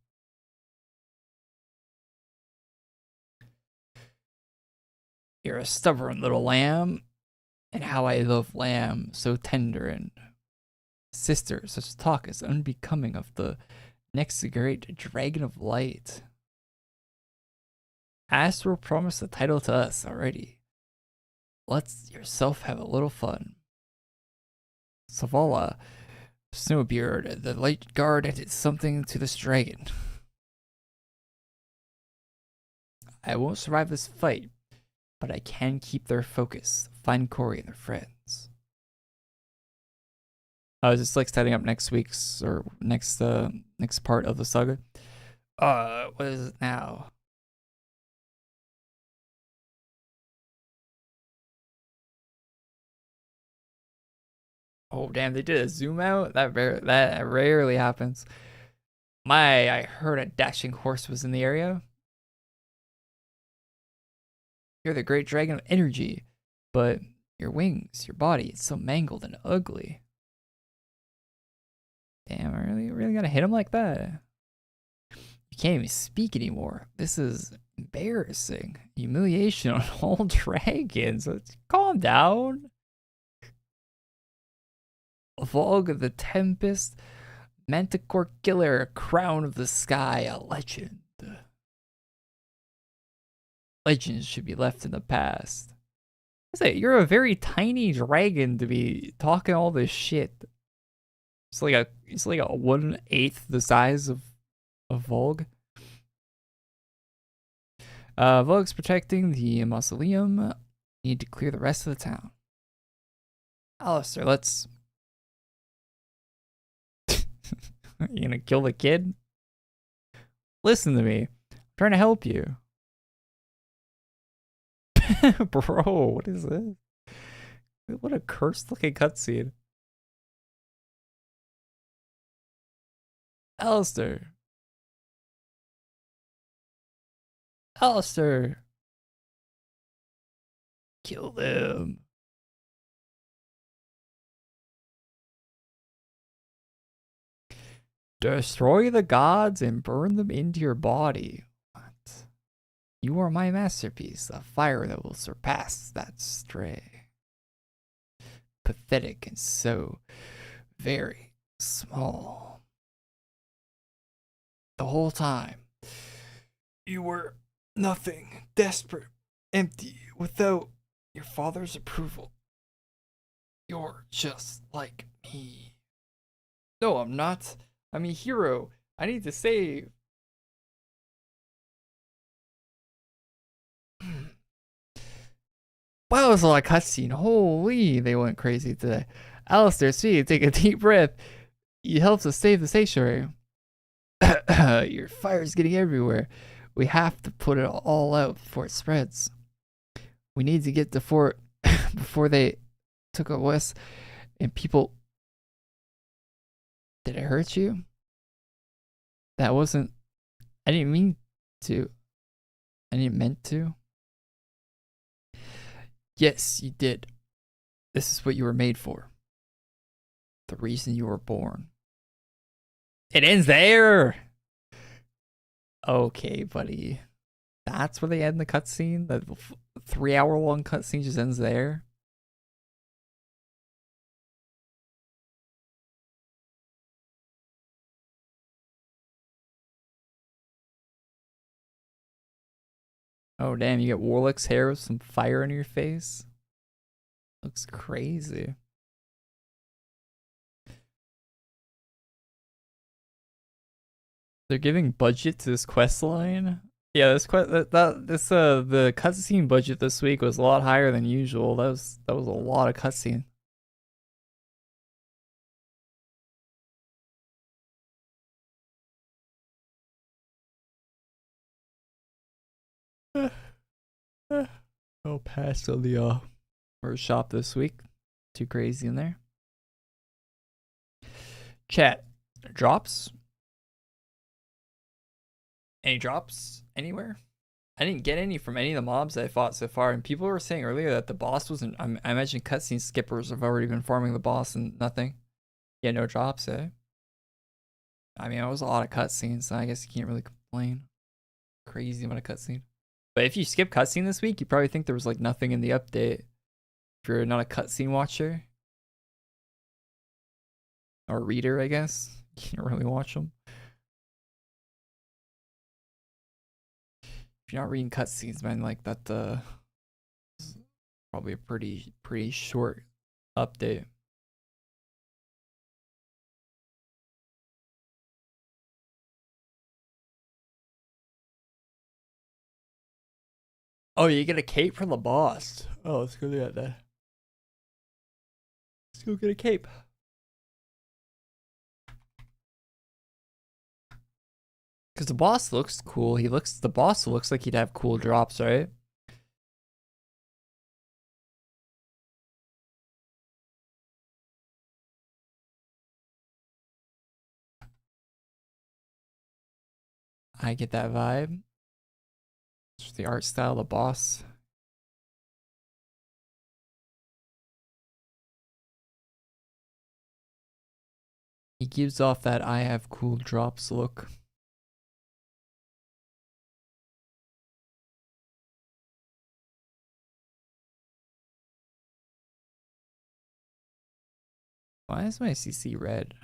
You're a stubborn little lamb, and how I love lamb, so tender and sister. Such talk is unbecoming of the next great dragon of light. Astro promised the title to us already. Let's yourself have a little fun. Savala, Snowbeard, the light guard added something to this dragon. I won't survive this fight, but I can keep their focus. Find Korey and their friends. I was just like setting up next week's or next part of the saga. What is it now? Oh damn, they did a zoom out? That rarely happens. I heard a dashing horse was in the area. You're the great dragon of energy, but your wings, your body, it's so mangled and ugly. Damn, I really gotta hit him like that. You can't even speak anymore. This is embarrassing. Humiliation on all dragons. Let's calm down. Volg of the Tempest, Manticore Killer, Crown of the Sky, a legend. Legends should be left in the past. I say, you're a very tiny dragon to be talking all this shit. It's like a 1/8 the size of Volg. Volg's protecting the mausoleum. Need to clear the rest of the town. Alistair, let's. You gonna kill the kid? Listen to me. I'm trying to help you. Bro, what is this? What a cursed looking cutscene. Alistair. Alistair. Kill them. Destroy the gods and burn them into your body. What? You are my masterpiece, a fire that will surpass that stray. Pathetic and so very small. The whole time, you were nothing, desperate, empty, without your father's approval. You're just like me. No, I'm not. I'm a hero. I need to save. Wow, that was a lot of cutscene. Holy, they went crazy today. Alistair, see, take a deep breath. You helped us save the sanctuary. Your fire's getting everywhere. We have to put it all out before it spreads. We need to get to fort before they took us west and people. Did it hurt you? That wasn't. I didn't mean to. I didn't meant to. Yes, you did. This is what you were made for. The reason you were born. It ends there! Okay, buddy. That's where they end the cutscene? The 3-hour long cutscene just ends there? Oh, damn, you get Warlick's hair with some fire in your face? Looks crazy. They're giving budget to this quest line? Yeah, the cutscene budget this week was a lot higher than usual. That was a lot of cutscene. I'll pass on the workshop this week. Too crazy in there. Chat. Drops? Any drops anywhere? I didn't get any from any of the mobs that I fought so far, and people were saying earlier that the boss wasn't. I imagine cutscene skippers have already been farming the boss and nothing. Yeah, no drops, eh? I mean, it was a lot of cutscenes, so I guess you can't really complain. Crazy amount of cutscene. But if you skip cutscene this week, you probably think there was like nothing in the update. If you're not a cutscene watcher or reader, I guess you can't really watch them. If you're not reading cutscenes, man, like that, probably a pretty short update. Oh, you get a cape from the boss. Oh, let's go do that. Let's go get a cape. Because the boss looks cool. The boss looks like he'd have cool drops, right? I get that vibe. It's the art style of the boss. He gives off that I have cool drops look. Why is my CC red?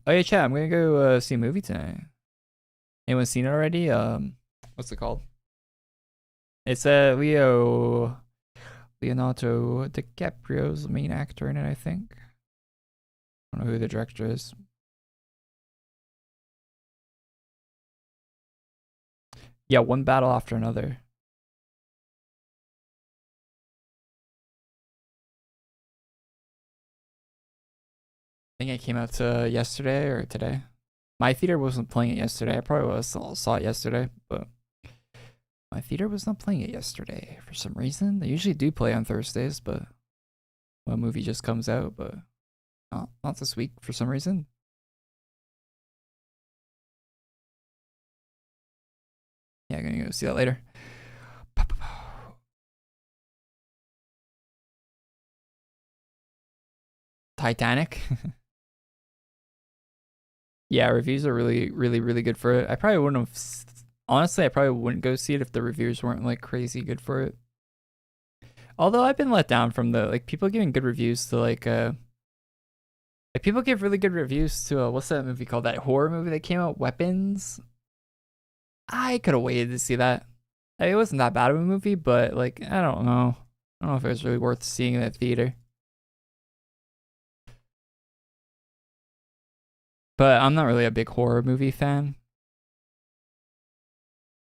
Oh yeah, chat, I'm gonna go see a movie tonight. Anyone seen it already? What's it called? It's Leonardo DiCaprio's the main actor in it, I think. I don't know who the director is. Yeah, one battle after another. I think it came out yesterday or today. My theater wasn't playing it yesterday. I probably saw it yesterday, but my theater was not playing it yesterday for some reason. They usually do play on Thursdays, but a movie just comes out, but not this week for some reason. Yeah, I'm gonna go see that later. Titanic. Yeah, reviews are really good for it. I probably wouldn't have. Honestly, I probably wouldn't go see it if the reviews weren't like crazy good for it. Although I've been let down from the like people giving good reviews to like people give really good reviews to what's that movie called? That horror movie that came out, Weapons. I could have waited to see that. I mean, it wasn't that bad of a movie, but like I don't know. I don't know if it was really worth seeing in that theater. But I'm not really a big horror movie fan.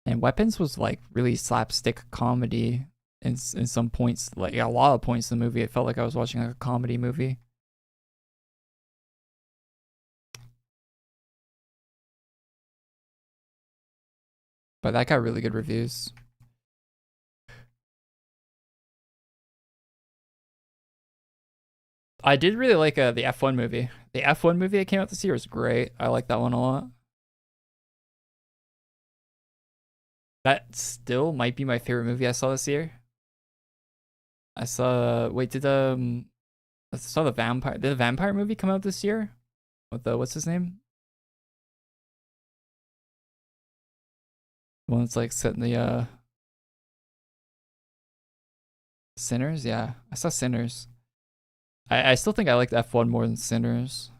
And Weapons was like really slapstick comedy in some points, like a lot of points in the movie. It felt like I was watching like a comedy movie. But that got really good reviews. I did really like the F1 movie. The F1 movie that came out this year was great. I like that one a lot. That still might be my favorite movie I saw this year. I saw I saw the vampire. Did the vampire movie come out this year? With the what's his name? The one that's like set in the Sinners. Yeah, I saw Sinners. I still think I liked F1 more than Sinners.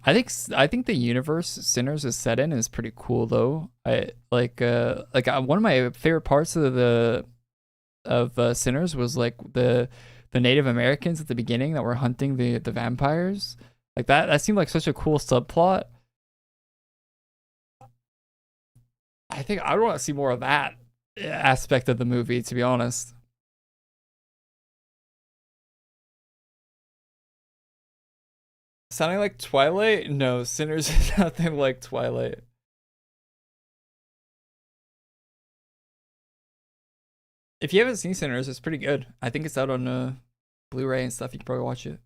I think the universe Sinners is set in is pretty cool though. I like one of my favorite parts of the Sinners was like the Native Americans at the beginning that were hunting the vampires. Like that seemed like such a cool subplot. I think I want to see more of that aspect of the movie, to be honest. Sounding like Twilight? No, Sinners is nothing like Twilight. If you haven't seen Sinners, it's pretty good. I think it's out on Blu-ray and stuff. You can probably watch it.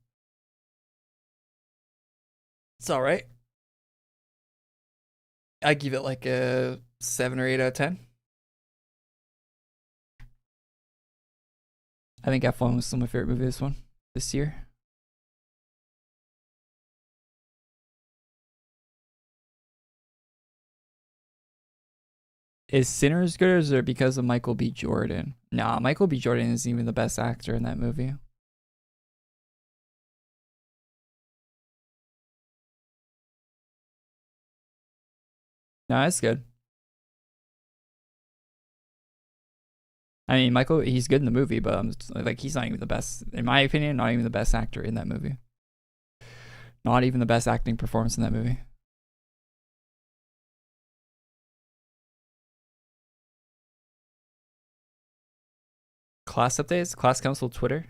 It's all right. I give it like a 7 or 8 out of 10. I think F1 was still my favorite movie this year. Is Sinners good, or is it because of Michael B. Jordan? Nah, Michael B. Jordan isn't even the best actor in that movie. No, it's good. I mean, Michael, he's good in the movie, but like, he's not even the best, in my opinion, not even the best actor in that movie. Not even the best acting performance in that movie. Class updates, class council Twitter,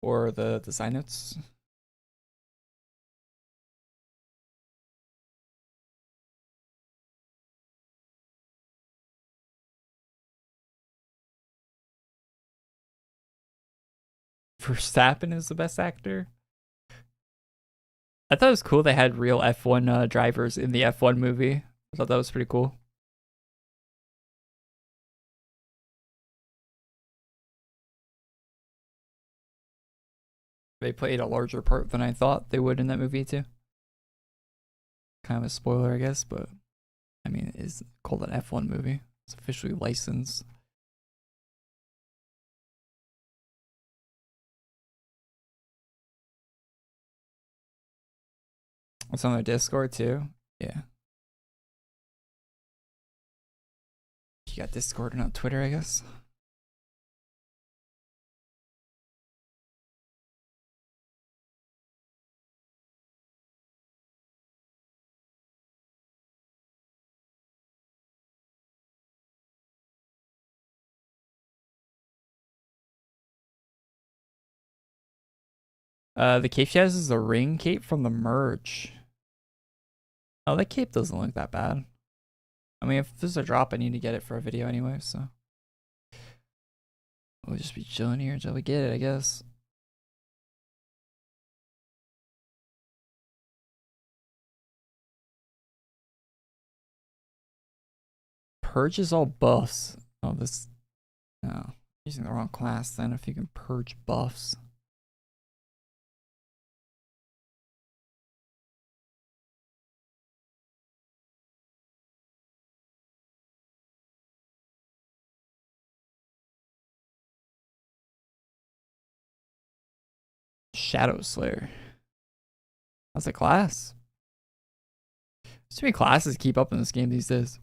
or the design notes. Verstappen is the best actor. I thought it was cool they had real F1 drivers in the F1 movie. I thought that was pretty cool. They played a larger part than I thought they would in that movie too. Kind of a spoiler, I guess, but I mean, it is called an F1 movie. It's officially licensed. It's on their Discord too. Yeah. You got Discord and not Twitter, I guess. The cape she has is a ring cape from the merch. Oh, that cape doesn't look that bad. I mean, if there's a drop, I need to get it for a video anyway, so. We'll just be chilling here until we get it, I guess. Purge all buffs. Oh, this. No. Using the wrong class then if you can purge buffs. Shadow Slayer. That's a class. There's too many classes to keep up in this game these days.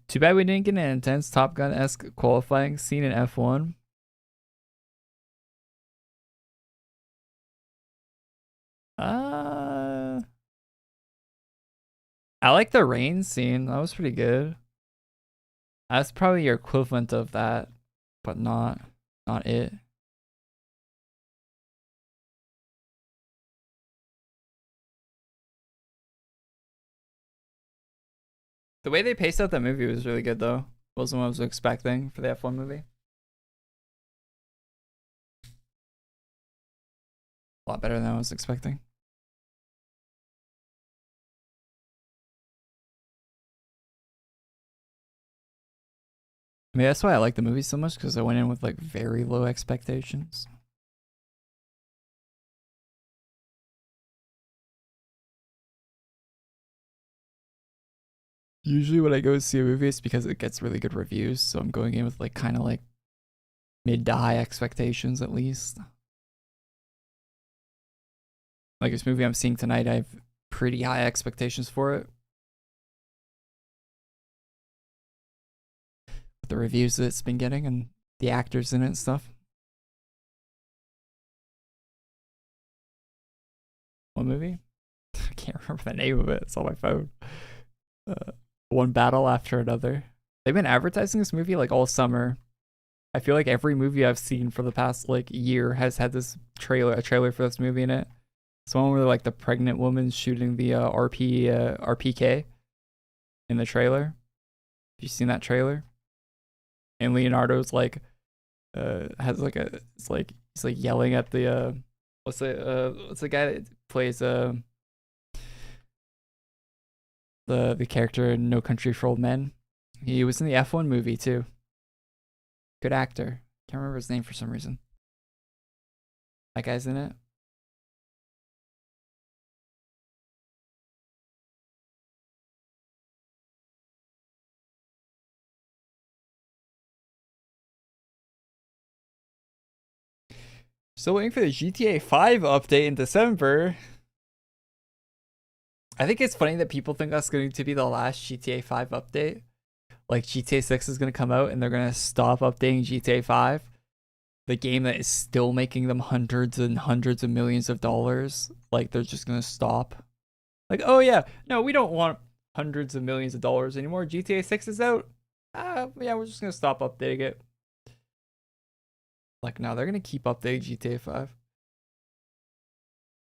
Too bad we didn't get an intense Top Gun-esque qualifying scene in F1. I like the rain scene. That was pretty good. That's probably your equivalent of that, but not it. The way they paced out that movie was really good, though. Wasn't what I was expecting for the F1 movie. A lot better than I was expecting. I mean, that's why I like the movie so much, because I went in with like very low expectations. Usually when I go see a movie, it's because it gets really good reviews, so I'm going in with like kind of like mid to high expectations at least. Like this movie I'm seeing tonight, I have pretty high expectations for it. With the reviews that it's been getting and the actors in it and stuff. What movie? I can't remember the name of it. It's on my phone. One battle after another. They've been advertising this movie like all summer. I feel like every movie I've seen for the past like year has had this a trailer for this movie in it. It's one where like the pregnant woman shooting the RPK in the trailer. Have you seen that trailer? And Leonardo's like has like a he's like yelling at the what's the guy that plays The character in No Country for Old Men. He was in the F1 movie too. Good actor. Can't remember his name for some reason. That guy's in it. Still waiting for the GTA 5 update in December. I think it's funny that people think that's going to be the last GTA 5 update. Like GTA 6 is going to come out and they're going to stop updating GTA 5. The game that is still making them hundreds and hundreds of millions of dollars. Like they're just going to stop. Like, oh yeah, no, we don't want hundreds of millions of dollars anymore. GTA 6 is out. Yeah, we're just going to stop updating it. Like, no, they're going to keep updating GTA 5.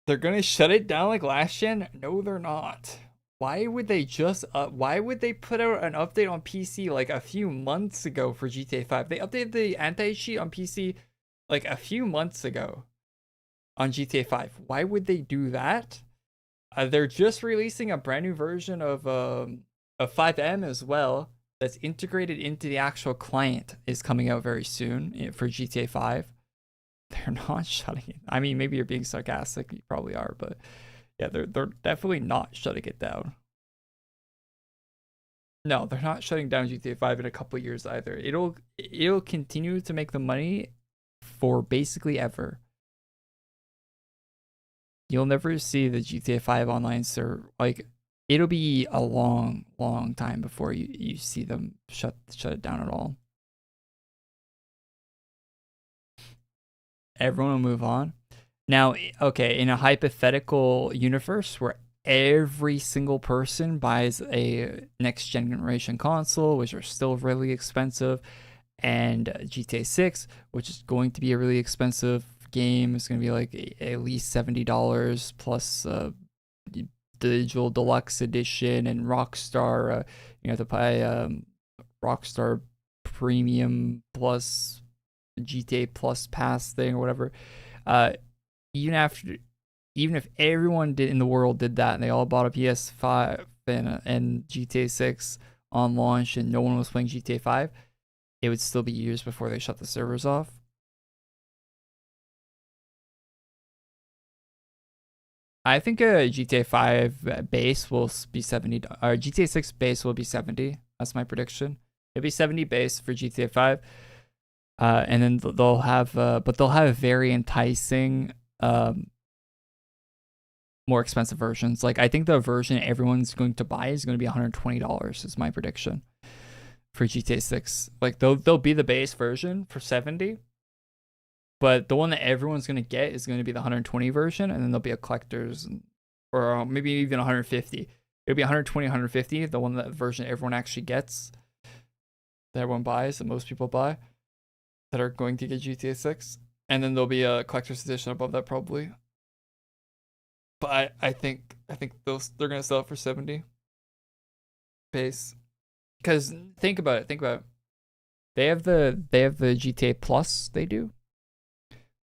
They're going to shut it down like last gen? No, they're not. Why would they just why would they put out an update on PC like a few months ago for GTA 5? They updated the anti-cheat on PC like a few months ago on GTA 5. Why would they do that? They're just releasing a brand new version of 5M as well that's integrated into the actual client, is coming out very soon for GTA 5. They're not shutting it. I mean, maybe you're being sarcastic. You probably are, but yeah, they're definitely not shutting it down. No, they're not shutting down GTA 5 in a couple years either. It'll continue to make the money for basically ever. You'll never see the GTA 5 online server. Like, it'll be a long, long time before you see them shut it down at all. Everyone will move on. Now, okay, in a hypothetical universe where every single person buys a next generation console, which are still really expensive, and GTA 6, which is going to be a really expensive game, is going to be like at least $70 plus digital deluxe edition and Rockstar. You have to buy Rockstar Premium plus GTA Plus Pass thing or whatever. Even if everyone in the world did that and they all bought a PS5 and GTA 6 on launch and no one was playing GTA 5, it would still be years before they shut the servers off. I think a GTA 5 base will be 70, or GTA 6 base will be 70. That's my prediction. It'll be 70 base for GTA 5. And then they'll have, but they'll have very enticing, more expensive versions. Like, I think the version everyone's going to buy is going to be $120 is my prediction for GTA 6. Like, they'll be the base version for 70, but the one that everyone's going to get is going to be the 120 version, and then there'll be a collector's, or maybe even 150. It'll be 120, 150, the one that version everyone actually gets, that everyone buys, that most people buy, that are going to get GTA 6. And then there'll be a collector's edition above that probably. But I think they're gonna sell it for 70 base. Because think about it. They have the GTA Plus. They do.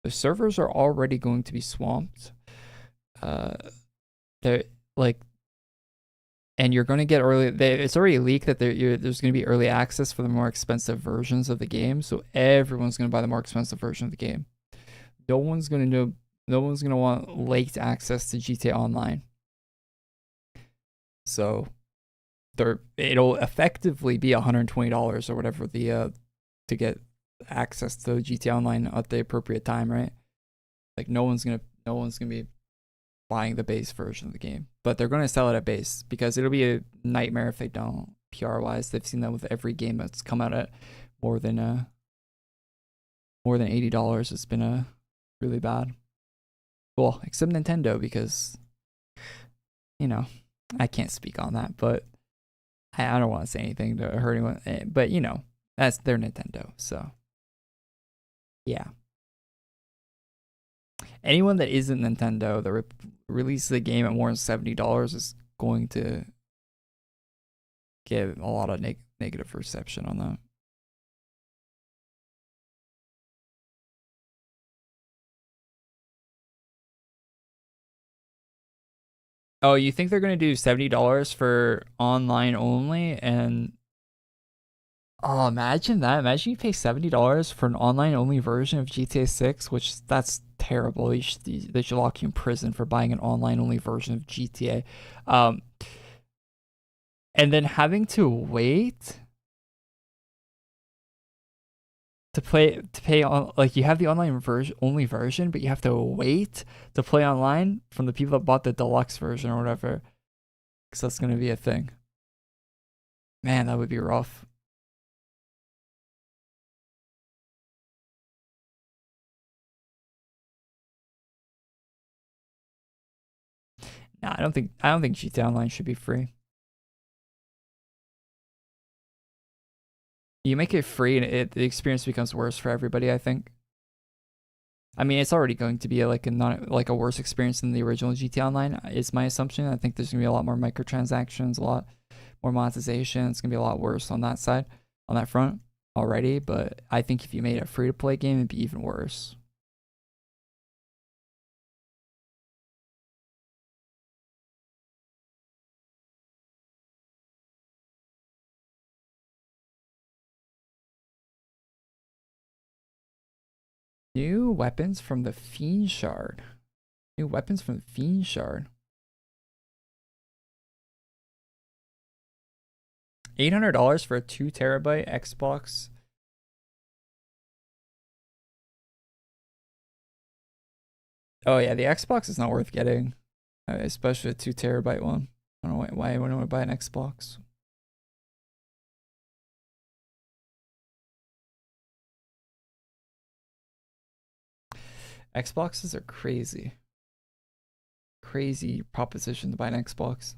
The servers are already going to be swamped. They're like, and you're going to get early. It's already leaked that there's going to be early access for the more expensive versions of the game. So everyone's going to buy the more expensive version of the game. No one's going to want late access to GTA Online. So it'll effectively be $120 or whatever to get access to GTA Online at the appropriate time, right? Like no one's gonna be buying the base version of the game, but they're gonna sell it at base because it'll be a nightmare if they don't. PR wise, they've seen that with every game that's come out at more than $80. It's been really bad. Well, except Nintendo, because I can't speak on that, but I don't want to say anything to hurt anyone. But that's their Nintendo, so yeah. Anyone that isn't Nintendo that releases the game at more than $70 is going to get a lot of negative reception on that. Oh, you think they're gonna do $70 for online only? And oh, imagine that. Imagine you pay $70 for an online only version of GTA 6, which that's terrible. They should lock you in prison for buying an online only version of GTA. Um, and then having to wait to pay on, like, you have the online version only version, but you have to wait to play online from the people that bought the deluxe version or whatever, because that's gonna be a thing. Man, that would be rough. Nah, I don't think GTA Online should be free. You make it free and the experience becomes worse for everybody, I think. I mean, it's already going to be like a worse experience than the original GTA Online is my assumption. I think there's gonna be a lot more microtransactions, a lot more monetization. It's gonna be a lot worse on that side, on that front already. But I think if you made a free to play game, it'd be even worse. New weapons from the Fiend Shard. New weapons from the Fiend Shard. $800 for a 2 TB Xbox. Oh yeah, the Xbox is not worth getting, especially a 2 TB one. I don't know why anyone would buy an Xbox. Xboxes are crazy. Crazy proposition to buy an Xbox.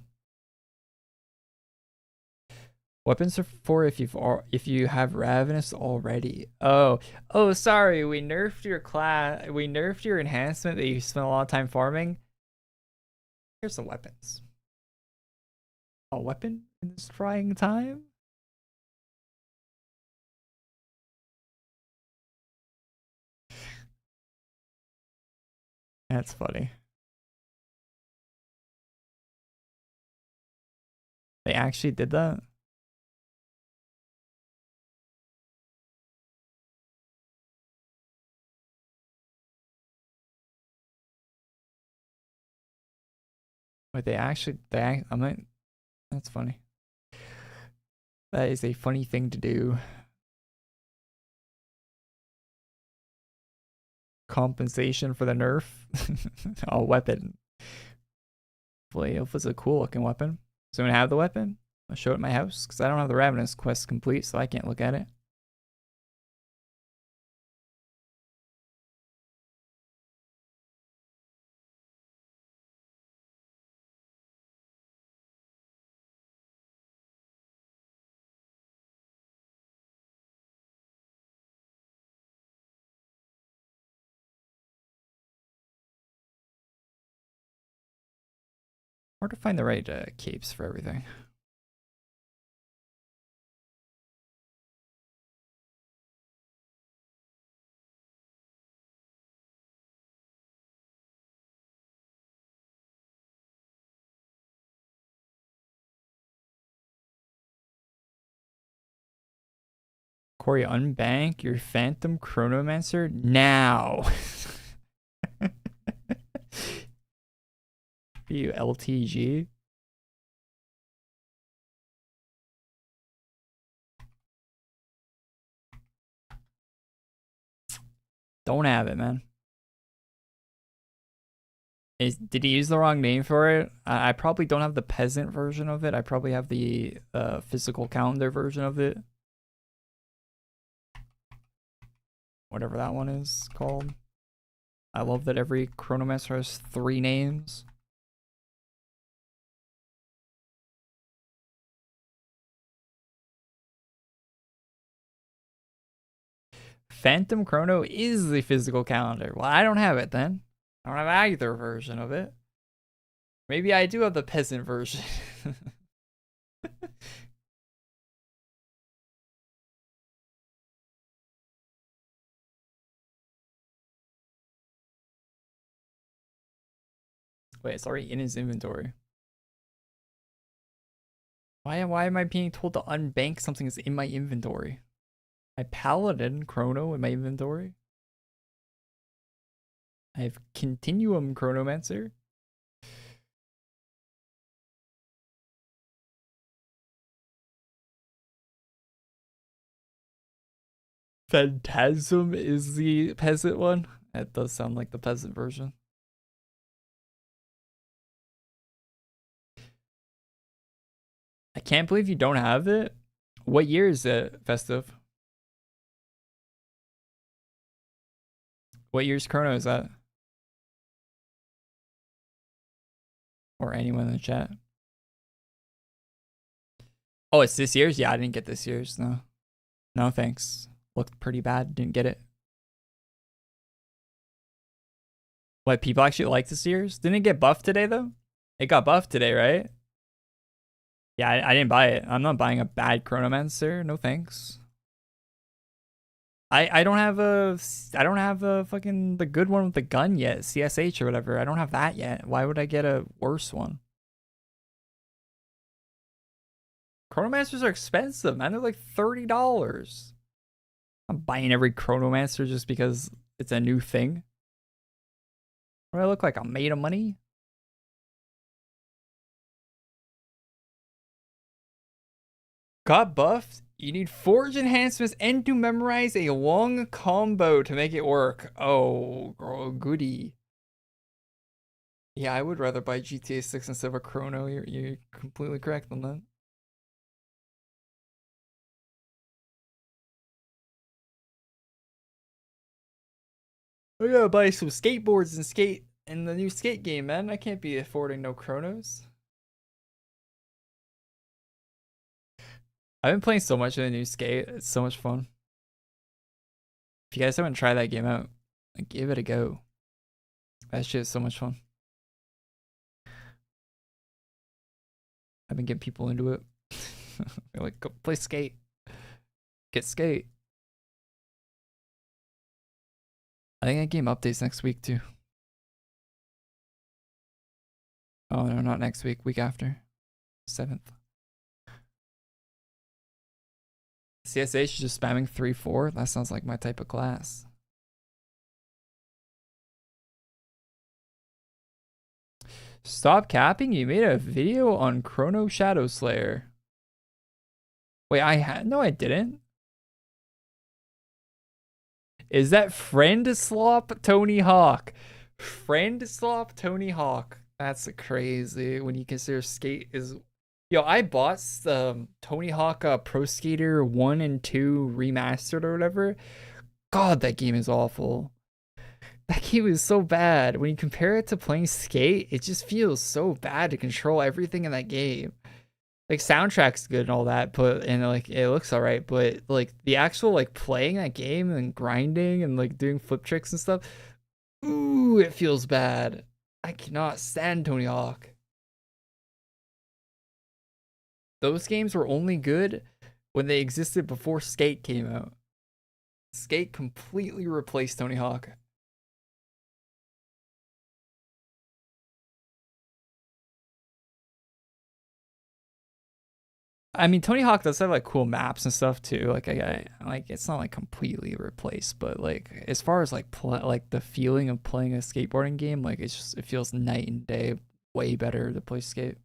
Weapons are for if you have Ravenous already. Oh, sorry. We nerfed your class. We nerfed your enhancement that you spent a lot of time farming. Here's the weapons. A weapon in this trying time. That's funny. They actually did that. Wait, I might. That's funny. That is a funny thing to do. Compensation for the nerf. A weapon. Hopefully, it's a cool looking weapon. So I'm gonna have the weapon. I'll show it in my house because I don't have the Ravenous quest complete, so I can't look at it. Hard to find the right capes for everything. Korey, unbank your Phantom Chronomancer now. You LTG. Don't have it, man. Did he use the wrong name for it? I probably don't have the peasant version of it. I probably have the physical calendar version of it. Whatever that one is called. I love that every Chronomancer has 3 names. Phantom Chrono is the physical calendar. Well, I don't have it then. I don't have either version of it. Maybe I do have the peasant version. Wait, it's already in his inventory. Why am I being told to unbank something that's in my inventory? I Paladin Chrono in my inventory. I have Continuum Chronomancer. Phantasm is the peasant one. That does sound like the peasant version. I can't believe you don't have it. What year is it, Festive? What year's Chrono is that? Or anyone in the chat? Oh, it's this year's? Yeah, I didn't get this year's. No. No, thanks. Looked pretty bad. Didn't get it. What, people actually like this year's? Didn't it get buffed today, though? It got buffed today, right? Yeah, I didn't buy it. I'm not buying a bad Chronomancer. No thanks. I don't have a fucking the good one with the gun yet, CSH or whatever. I don't have that yet. Why would I get a worse one? Chronomancers are expensive, man. They're like $30. I'm buying every Chronomancer just because it's a new thing. What do I look like? I'm made of money? Got buffed? You need forge enhancements and to memorize a long combo to make it work. Oh, girl, goody. Yeah, I would rather buy GTA 6 instead of a Chrono. You're completely correct on that. I gotta buy some skateboards and skate in the new skate game, man. I can't be affording no Chronos. I've been playing so much of the new skate. It's so much fun. If you guys haven't tried that game out, like, give it a go. That shit is so much fun. I've been getting people into it. They're like, go play skate. Get skate. I think that game updates next week too. Oh no, not next week. Week after. 7th. CSH is just spamming 3-4. That sounds like my type of class. Stop capping. You made a video on Chrono Shadow Slayer. Wait, no, I didn't. Is that Friend Slop Tony Hawk? Friend Slop Tony Hawk. That's crazy when you consider skate is. Yo, I bought Tony Hawk Pro Skater 1 and 2 remastered or whatever. God, that game is awful. That game is so bad. When you compare it to playing Skate, it just feels so bad to control everything in that game. Like, soundtrack's good and all that, but and like it looks alright, but like the actual like playing that game and grinding and like doing flip tricks and stuff, ooh, it feels bad. I cannot stand Tony Hawk. Those games were only good when they existed before Skate came out. Skate completely replaced Tony Hawk. I mean, Tony Hawk does have like cool maps and stuff too. Like I like it's not like completely replaced, but like as far as like like the feeling of playing a skateboarding game, like it's just it feels night and day. Way better to play Skate.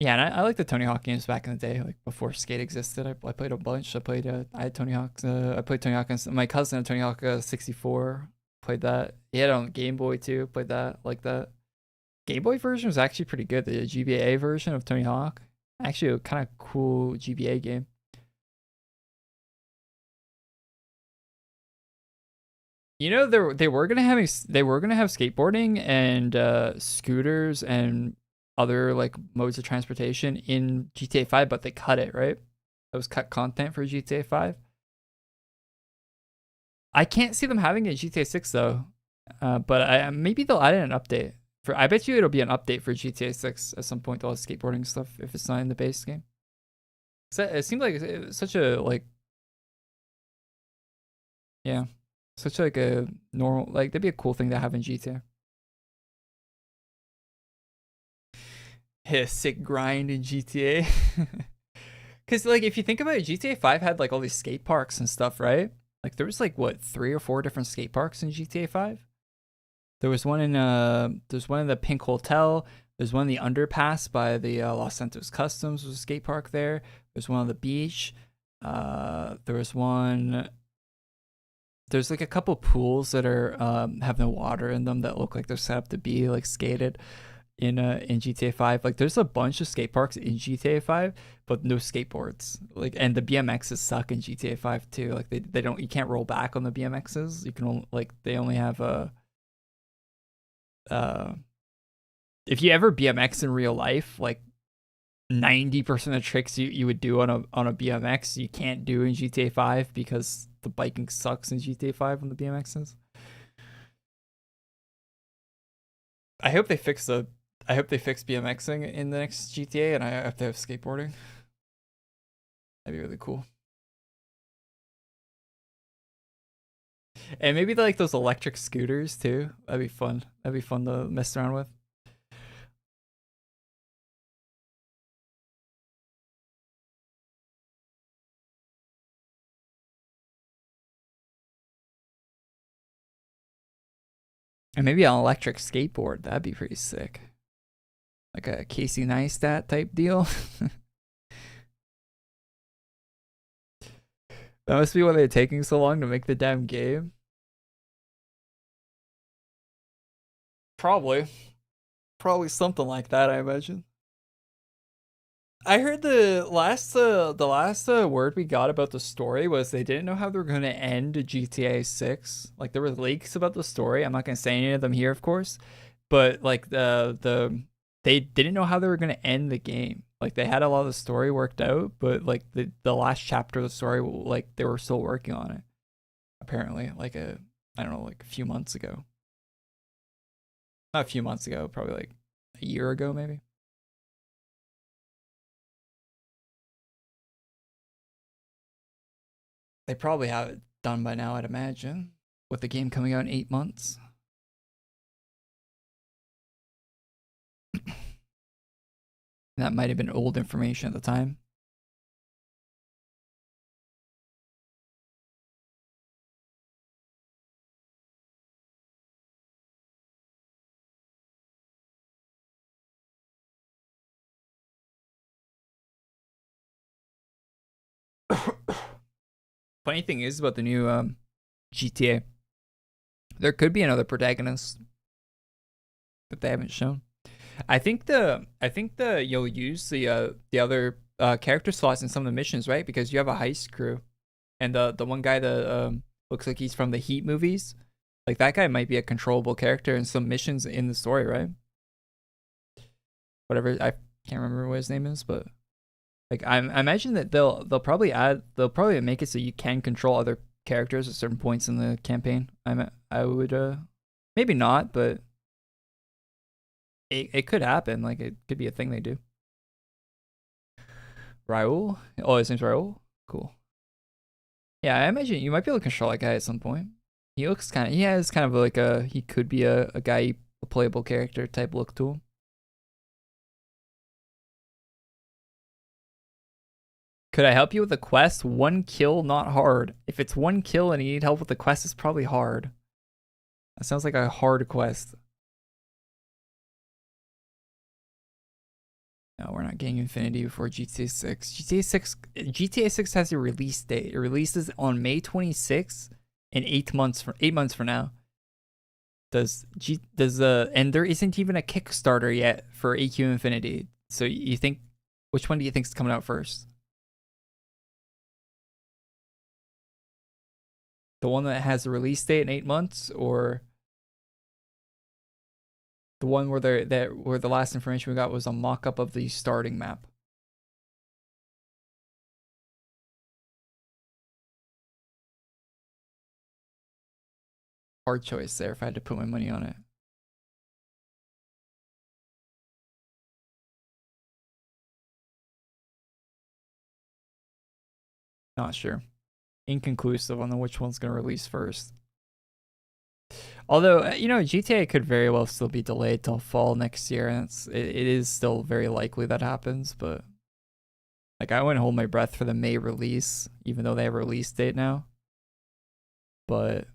Yeah, and I like the Tony Hawk games back in the day, like before Skate existed. I played a bunch. I had Tony Hawk's. I played Tony Hawk. My cousin had Tony Hawk 64. Played that. He had it on Game Boy too. Played that. Like that. Game Boy version was actually pretty good. The GBA version of Tony Hawk, actually a kind of cool GBA game. You know, they were gonna have skateboarding and scooters and other like modes of transportation in GTA 5, but they cut it, right? That was cut content for GTA 5. I can't see them having it in GTA 6 though. But maybe they'll add in an update. I bet you it'll be an update for GTA 6 at some point. They'll have skateboarding stuff if it's not in the base game. So it seemed like it was such a like, yeah. Such like a normal, like that'd be a cool thing to have in GTA. Hit a sick grind in GTA. Because like if you think about it, GTA 5 had like all these skate parks and stuff, right? Like there was like what 3 or 4 different skate parks in GTA 5. There's one in the Pink Hotel. There's one in the underpass by the Los Santos Customs. There's a skate park there. There's one on the beach. There was one. There's like a couple pools that are have no water in them that look like they're set up to be like skated in GTA 5. Like there's a bunch of skate parks in GTA 5, but no skateboards. Like and the BMXs suck in GTA 5 too. Like they don't you can't roll back on the BMXs. You can only, like they only have a if you ever BMX in real life, like 90% of tricks you would do on a BMX you can't do in GTA 5 because the biking sucks in GTA 5 on the BMXs. I hope they fix BMXing in the next GTA, and I have to have skateboarding. That'd be really cool. And maybe like those electric scooters too. That'd be fun. That'd be fun to mess around with. And maybe an electric skateboard. That'd be pretty sick. Like a Casey Neistat type deal. That must be why they're taking so long to make the damn game. Probably. Probably something like that, I imagine. I heard the last word we got about the story was they didn't know how they were going to end GTA 6. Like there were leaks about the story. I'm not going to say any of them here, of course, but like they didn't know how they were going to end the game. Like they had a lot of the story worked out, but like the last chapter of the story, like they were still working on it. Apparently, like I don't know, like a few months ago. Not a few months ago, probably like a year ago, maybe. They probably have it done by now, I'd imagine, with the game coming out in 8 months. That might have been old information at the time. Funny thing is about the new GTA, there could be another protagonist that they haven't shown. I think the you'll use the other character slots in some of the missions, right? Because you have a heist crew, and the one guy that looks like he's from the Heat movies, like that guy might be a controllable character in some missions in the story, right? Whatever, I can't remember what his name is, but like I imagine that they'll probably make it so you can control other characters at certain points in the campaign. I would maybe not, but it could happen. Like it could be a thing they do. Raul? Oh, his name's Raul? Cool. Yeah, I imagine you might be able to control that guy at some point. He has kind of like he could be a guy, a playable character type look to him. Could I help you with a quest? 1 kill, not hard. If it's 1 kill and you need help with the quest, it's probably hard. That sounds like a hard quest. No, we're not getting Infinity before GTA 6. GTA 6 has a release date. It releases on May 26th in 8 months from now. And there isn't even a Kickstarter yet for AQ Infinity. So you think which one do you think is coming out first? The one that has a release date in 8 months, or the one where the last information we got was a mock-up of the starting map? Hard choice there if I had to put my money on it. Not sure. Inconclusive on which one's going to release first. Although, you know, GTA could very well still be delayed till fall next year, and it is still very likely that happens, but like I wouldn't hold my breath for the May release, even though they have a release date now. But it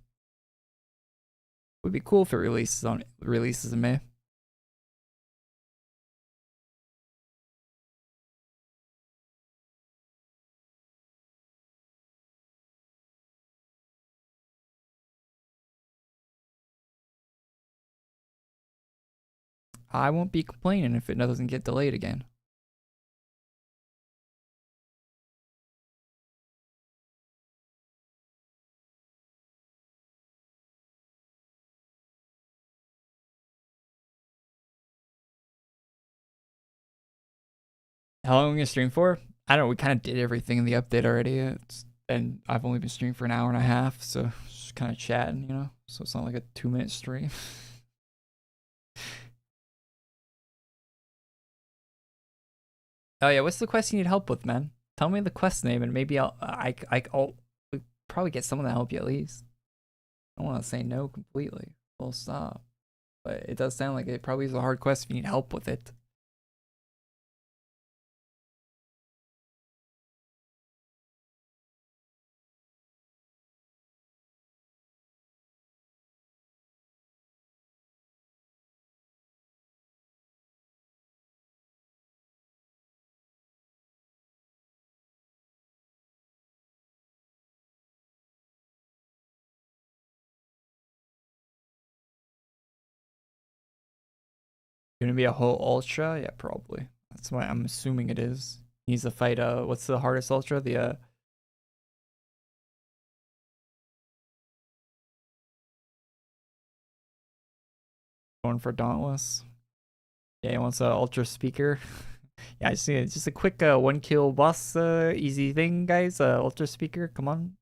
would be cool if it releases in May. I won't be complaining if it doesn't get delayed again. How long are we gonna stream for? I don't know. We kind of did everything in the update already. And I've only been streaming for an hour and a half, so just kind of chatting, you know. So it's not like a 2-minute stream. Oh yeah, what's the quest you need help with, man? Tell me the quest name, and maybe I'll probably get someone to help you at least. I don't want to say no completely. Full stop. But it does sound like it probably is a hard quest if you need help with it. Gonna be a whole ultra? Yeah, probably. That's what I'm assuming it is. He needs to fight what's the hardest ultra? The going for Dauntless. Yeah, he wants a ultra speaker. Yeah, I just need just a quick 1 kill boss easy thing, guys. Ultra speaker, come on.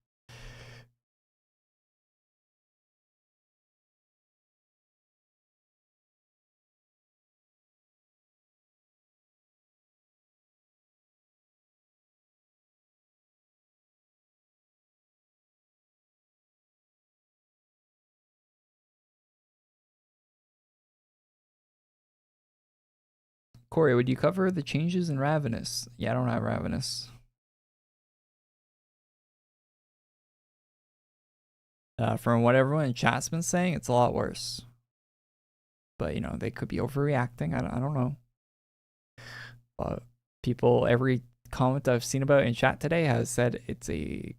Korey, would you cover the changes in Ravenous? Yeah, I don't have Ravenous. From what everyone in chat's been saying, it's a lot worse. But you know, they could be overreacting. I don't know. But people, every comment I've seen about it in chat today has said it's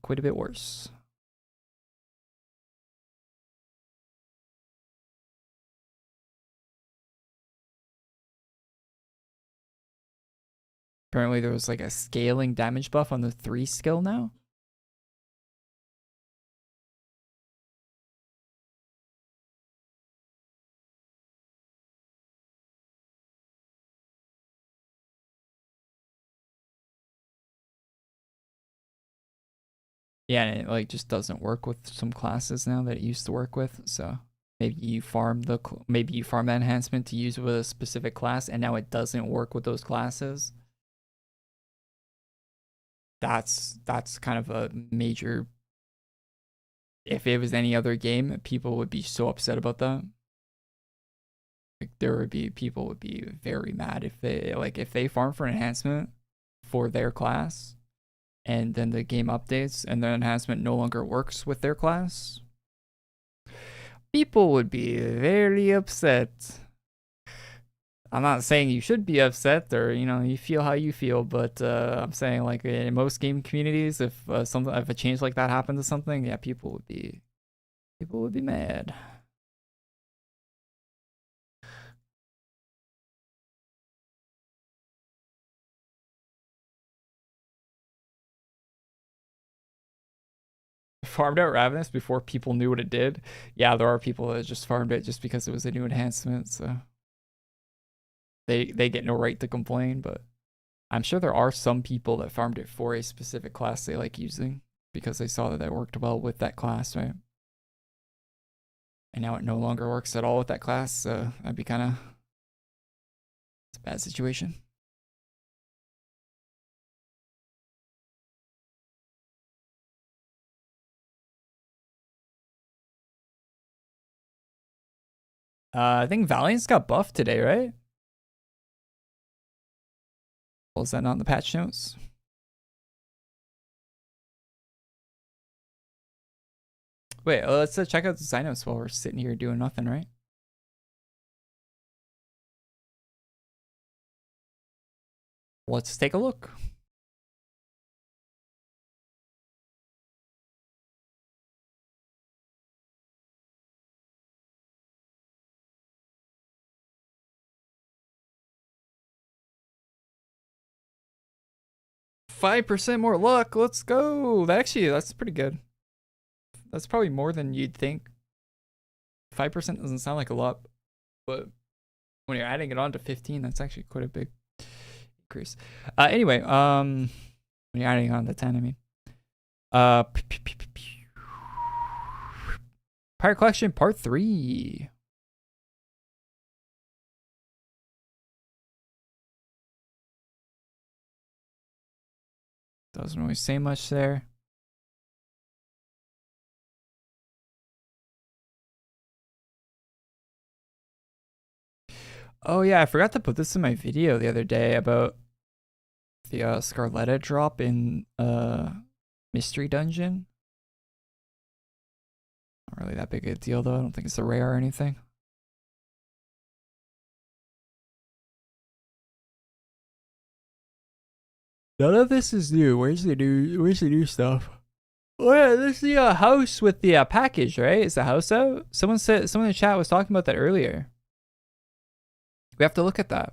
quite a bit worse. Apparently, there was like a scaling damage buff on the 3 skill now. Yeah, and it like just doesn't work with some classes now that it used to work with. So maybe you farm that enhancement to use with a specific class, and now it doesn't work with those classes. That's kind of a major. If it was any other game, people would be so upset about that. Like people would be very mad if they farm for an enhancement for their class, and then the game updates and the enhancement no longer works with their class. People would be very upset. I'm not saying you should be upset or you feel how you feel, but I'm saying like in most game communities, if if a change like that happened to something, yeah, people would be mad. Farmed out Ravenous before people knew what it did. Yeah, there are people that just farmed it just because it was a new enhancement, so they get no right to complain, but I'm sure there are some people that farmed it for a specific class they like using because they saw that it worked well with that class, right? And now it no longer works at all with that class, so that'd be kind of it's a bad situation. I think Valiant's got buffed today, right? Was that not in the patch notes? Wait, let's check out the sign notes while we're sitting here doing nothing, right? Let's take a look. $5% more luck. Let's go. That's pretty good. That's probably more than you'd think. 5% doesn't sound like a lot, but when you're adding it on to 15, that's actually quite a big increase. Anyway, when you're adding on to 10, I mean. Pirate Collection Part 3. Doesn't really say much there. Oh yeah, I forgot to put this in my video the other day about the Scarletta drop in Mystery Dungeon. Not really that big a deal though. I don't think it's a rare or anything. None of this is new. Where's the new stuff? Oh yeah, this is the house with the package, right? Is the house out? Someone in the chat was talking about that earlier. We have to look at that.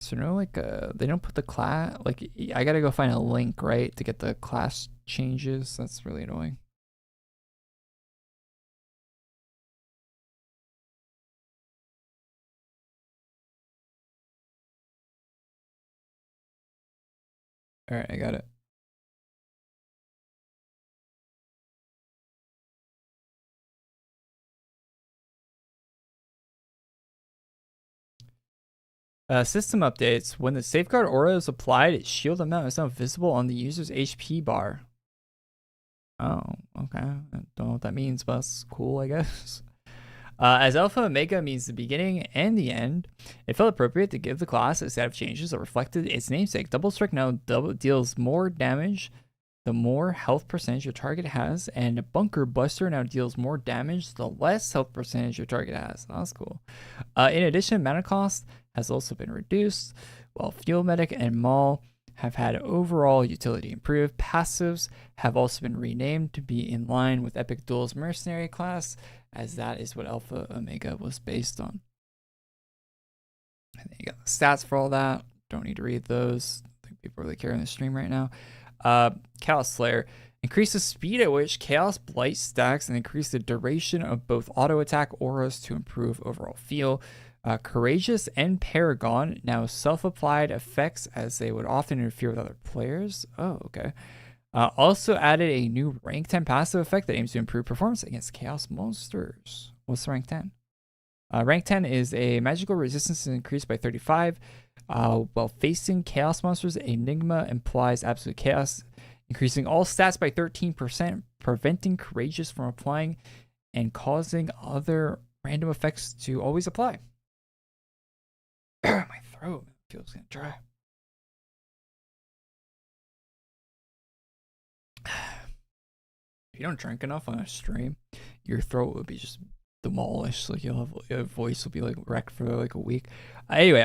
So no, like they don't put the class. Like I gotta go find a link, right, to get the class changes. That's really annoying. All right, I got it. System updates. When the safeguard aura is applied, its shield amount is now visible on the user's HP bar. Oh, okay. I don't know what that means, but it's cool, I guess. As Alpha Omega means the beginning and the end, it felt appropriate to give the class a set of changes that reflected its namesake. Double Strike now deals more damage the more health percentage your target has, and Bunker Buster now deals more damage the less health percentage your target has. Oh, that's cool. In addition, mana cost has also been reduced, while Fuel Medic and Maul have had overall utility improved. Passives have also been renamed to be in line with Epic Duel's Mercenary class, as that is what Alpha Omega was based on. And then you got the stats for all that. Don't need to read those. I think people really care on the stream right now. Chaos Slayer. Increase the speed at which Chaos Blight stacks and increase the duration of both auto attack auras to improve overall feel. Courageous and Paragon now self-applied effects as they would often interfere with other players. Oh, okay. Also added a new rank 10 passive effect that aims to improve performance against Chaos monsters. What's rank 10? Rank 10 is a magical resistance is increased by 35. While facing Chaos monsters, Enigma implies absolute chaos, increasing all stats by 13%, preventing Courageous from applying and causing other random effects to always apply. My throat feels kind of dry. If you don't drink enough on a stream, your throat will be just demolished. Like your voice will be like wrecked for like a week. Anyway,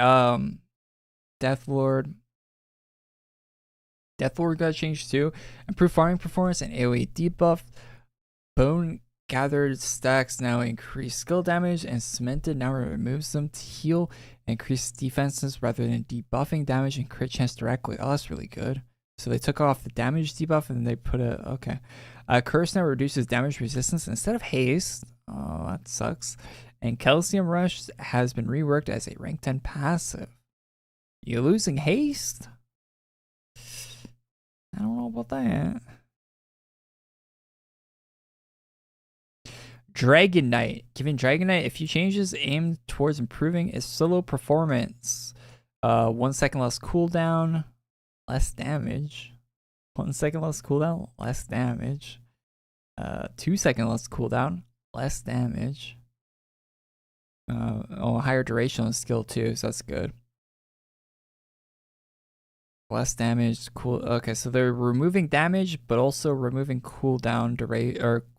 Deathlord got changed too. Improved farming performance and AoE debuff. Bone gathered stacks now increase skill damage, and cemented now removes them to heal and increase defenses rather than debuffing damage and crit chance directly. Oh, that's really good. So they took off the damage debuff and they put a okay. Curse now reduces damage resistance instead of haste. Oh, that sucks. And Calcium Rush has been reworked as a rank 10 passive. You're losing haste? I don't know about that. Dragon Knight. Giving Dragon Knight a few changes aimed towards improving its solo performance. 1 second less cooldown. less damage. 1 second less cooldown, less damage. 2 second less cooldown, less damage. Higher duration on skill too, so that's good. Less damage, cool. Okay, so they're removing damage, but also removing cooldown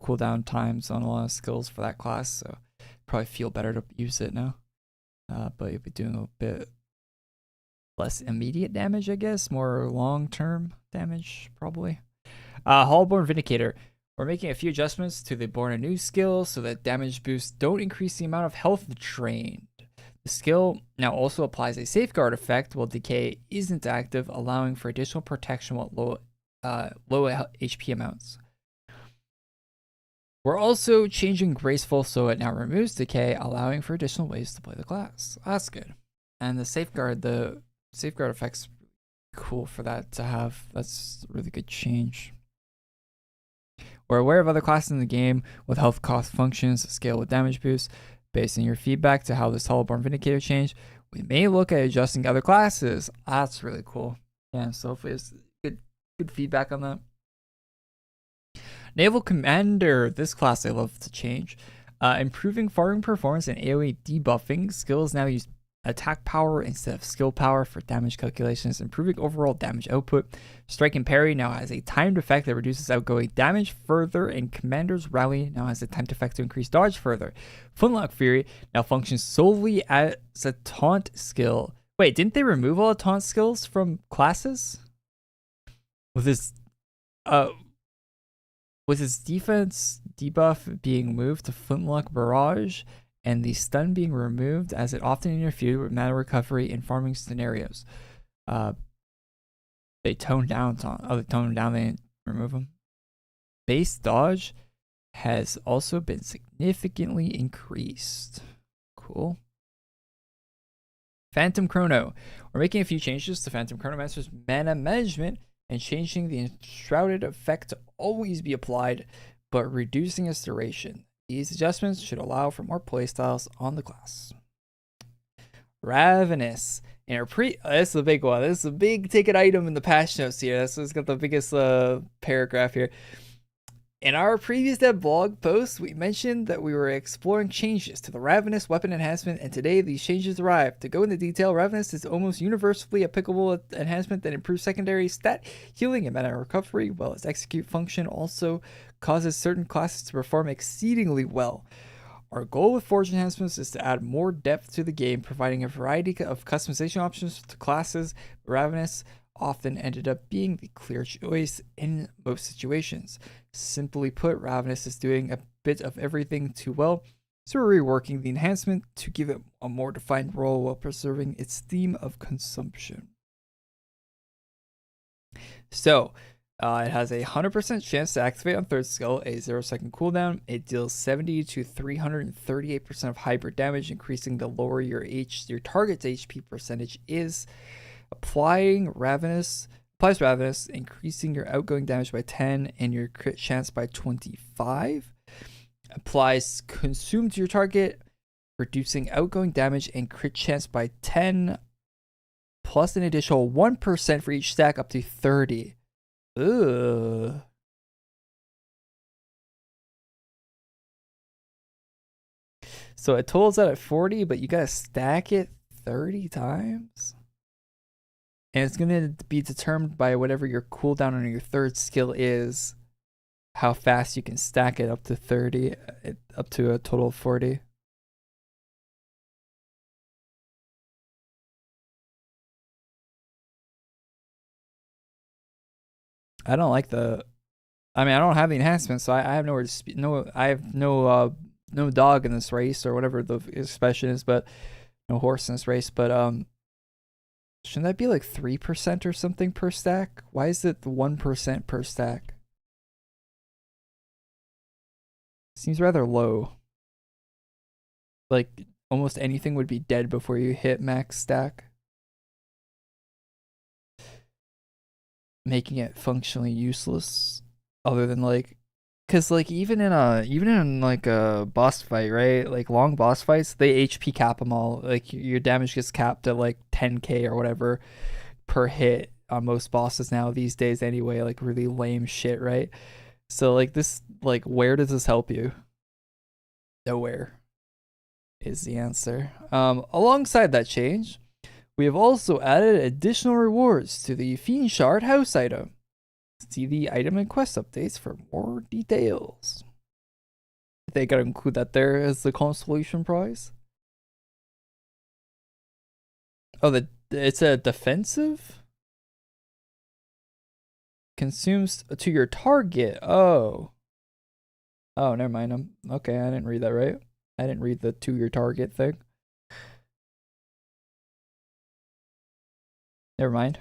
cooldown times on a lot of skills for that class. So probably feel better to use it now. But you'll be doing a bit less immediate damage, I guess, more long-term damage probably. Hullborn Vindicator. We're making a few adjustments to the Born Anew skill so that damage boosts don't increase the amount of health drained. The skill now also applies a safeguard effect while decay isn't active, allowing for additional protection while low HP amounts. We're also changing Graceful so it now removes decay, allowing for additional ways to play the class. That's good. And the safeguard effect's cool for that to have. That's a really good change. We're aware of other classes in the game with health cost functions that scale with damage boosts. Based on your feedback to how this Hullborn Vindicator changed, we may look at adjusting other classes. That's really cool. Yeah, so hopefully it's good feedback on that. Naval Commander, this class I love to change. Improving firing performance and AoE debuffing. Skills now use attack power instead of skill power for damage calculations, improving overall damage output. Strike and Parry now has a timed effect that reduces outgoing damage further, and Commander's Rally now has a timed effect to increase dodge further. Flintlock Fury now functions solely as a taunt skill. Wait, didn't they remove all the taunt skills from classes? With his defense debuff being moved to Flintlock Barrage, and the stun being removed as it often interfered with mana recovery in farming scenarios. They toned down, they didn't remove them. Base dodge has also been significantly increased. Cool. Phantom Chrono. We're making a few changes to Phantom Chronomancer's mana management and changing the Enshrouded effect to always be applied, but reducing its duration. These adjustments should allow for more playstyles on the class. Ravenous. In our this is a big one. This is a big ticket item in the patch notes here. This has got the biggest paragraph here. In our previous dev blog post, we mentioned that we were exploring changes to the Ravenous weapon enhancement, and today these changes arrived. To go into detail, Ravenous is almost universally applicable enhancement that improves secondary stat healing and mana recovery, while its execute function also causes certain classes to perform exceedingly well. Our goal with Forge enhancements is to add more depth to the game, providing a variety of customization options to classes. Ravenous often ended up being the clear choice in most situations. Simply put, Ravenous is doing a bit of everything too well, so we're reworking the enhancement to give it a more defined role while preserving its theme of consumption. So, it has a 100% chance to activate on third skill, a 0-second cooldown. It deals 70 to 338% of hybrid damage, increasing the lower your target's HP percentage is. Applies Ravenous, increasing your outgoing damage by 10 and your crit chance by 25. Applies Consume to your target, reducing outgoing damage and crit chance by 10, plus an additional 1% for each stack up to 30. Ugh. So it totals out at 40, but you gotta stack it 30 times? And it's going to be determined by whatever your cooldown on your third skill is, how fast you can stack it up to 30, up to a total of 40. I don't like the... I mean, I don't have the enhancement, so I have nowhere to speak. I have no dog in this race, or whatever the expression is, but no horse in this race, but shouldn't that be like 3% or something per stack? Why is it 1% per stack? Seems rather low. Like almost anything would be dead before you hit max stack, making it functionally useless. Other than like, because like even in like a boss fight, right? Like long boss fights, they HP cap them all. Like your damage gets capped at like 10k or whatever per hit on most bosses now these days anyway, like really lame shit, right? So like this, like where does this help you? Nowhere is the answer. Alongside that change, we have also added additional rewards to the Fiend Shard house item. See the item and quest updates for more details. They gotta include that there as the consolation prize. Oh, it's a defensive? Consumes to your target. Oh. Oh, never mind. Okay, I didn't read that right. I didn't read the to your target thing. Never mind.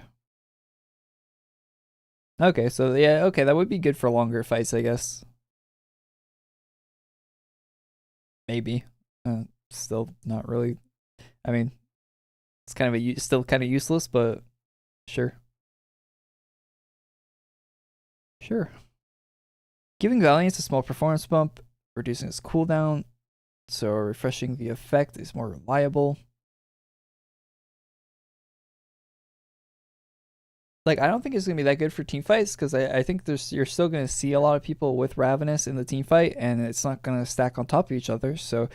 Okay, so yeah, okay, that would be good for longer fights, I guess. Maybe. Still not really. I mean, it's kind of still kind of useless, but sure. Sure. Giving Valiance a small performance bump, reducing its cooldown, so refreshing the effect is more reliable. Like, I don't think it's gonna be that good for team fights because I think you're still gonna see a lot of people with Ravenous in the team fight, and it's not gonna stack on top of each other. So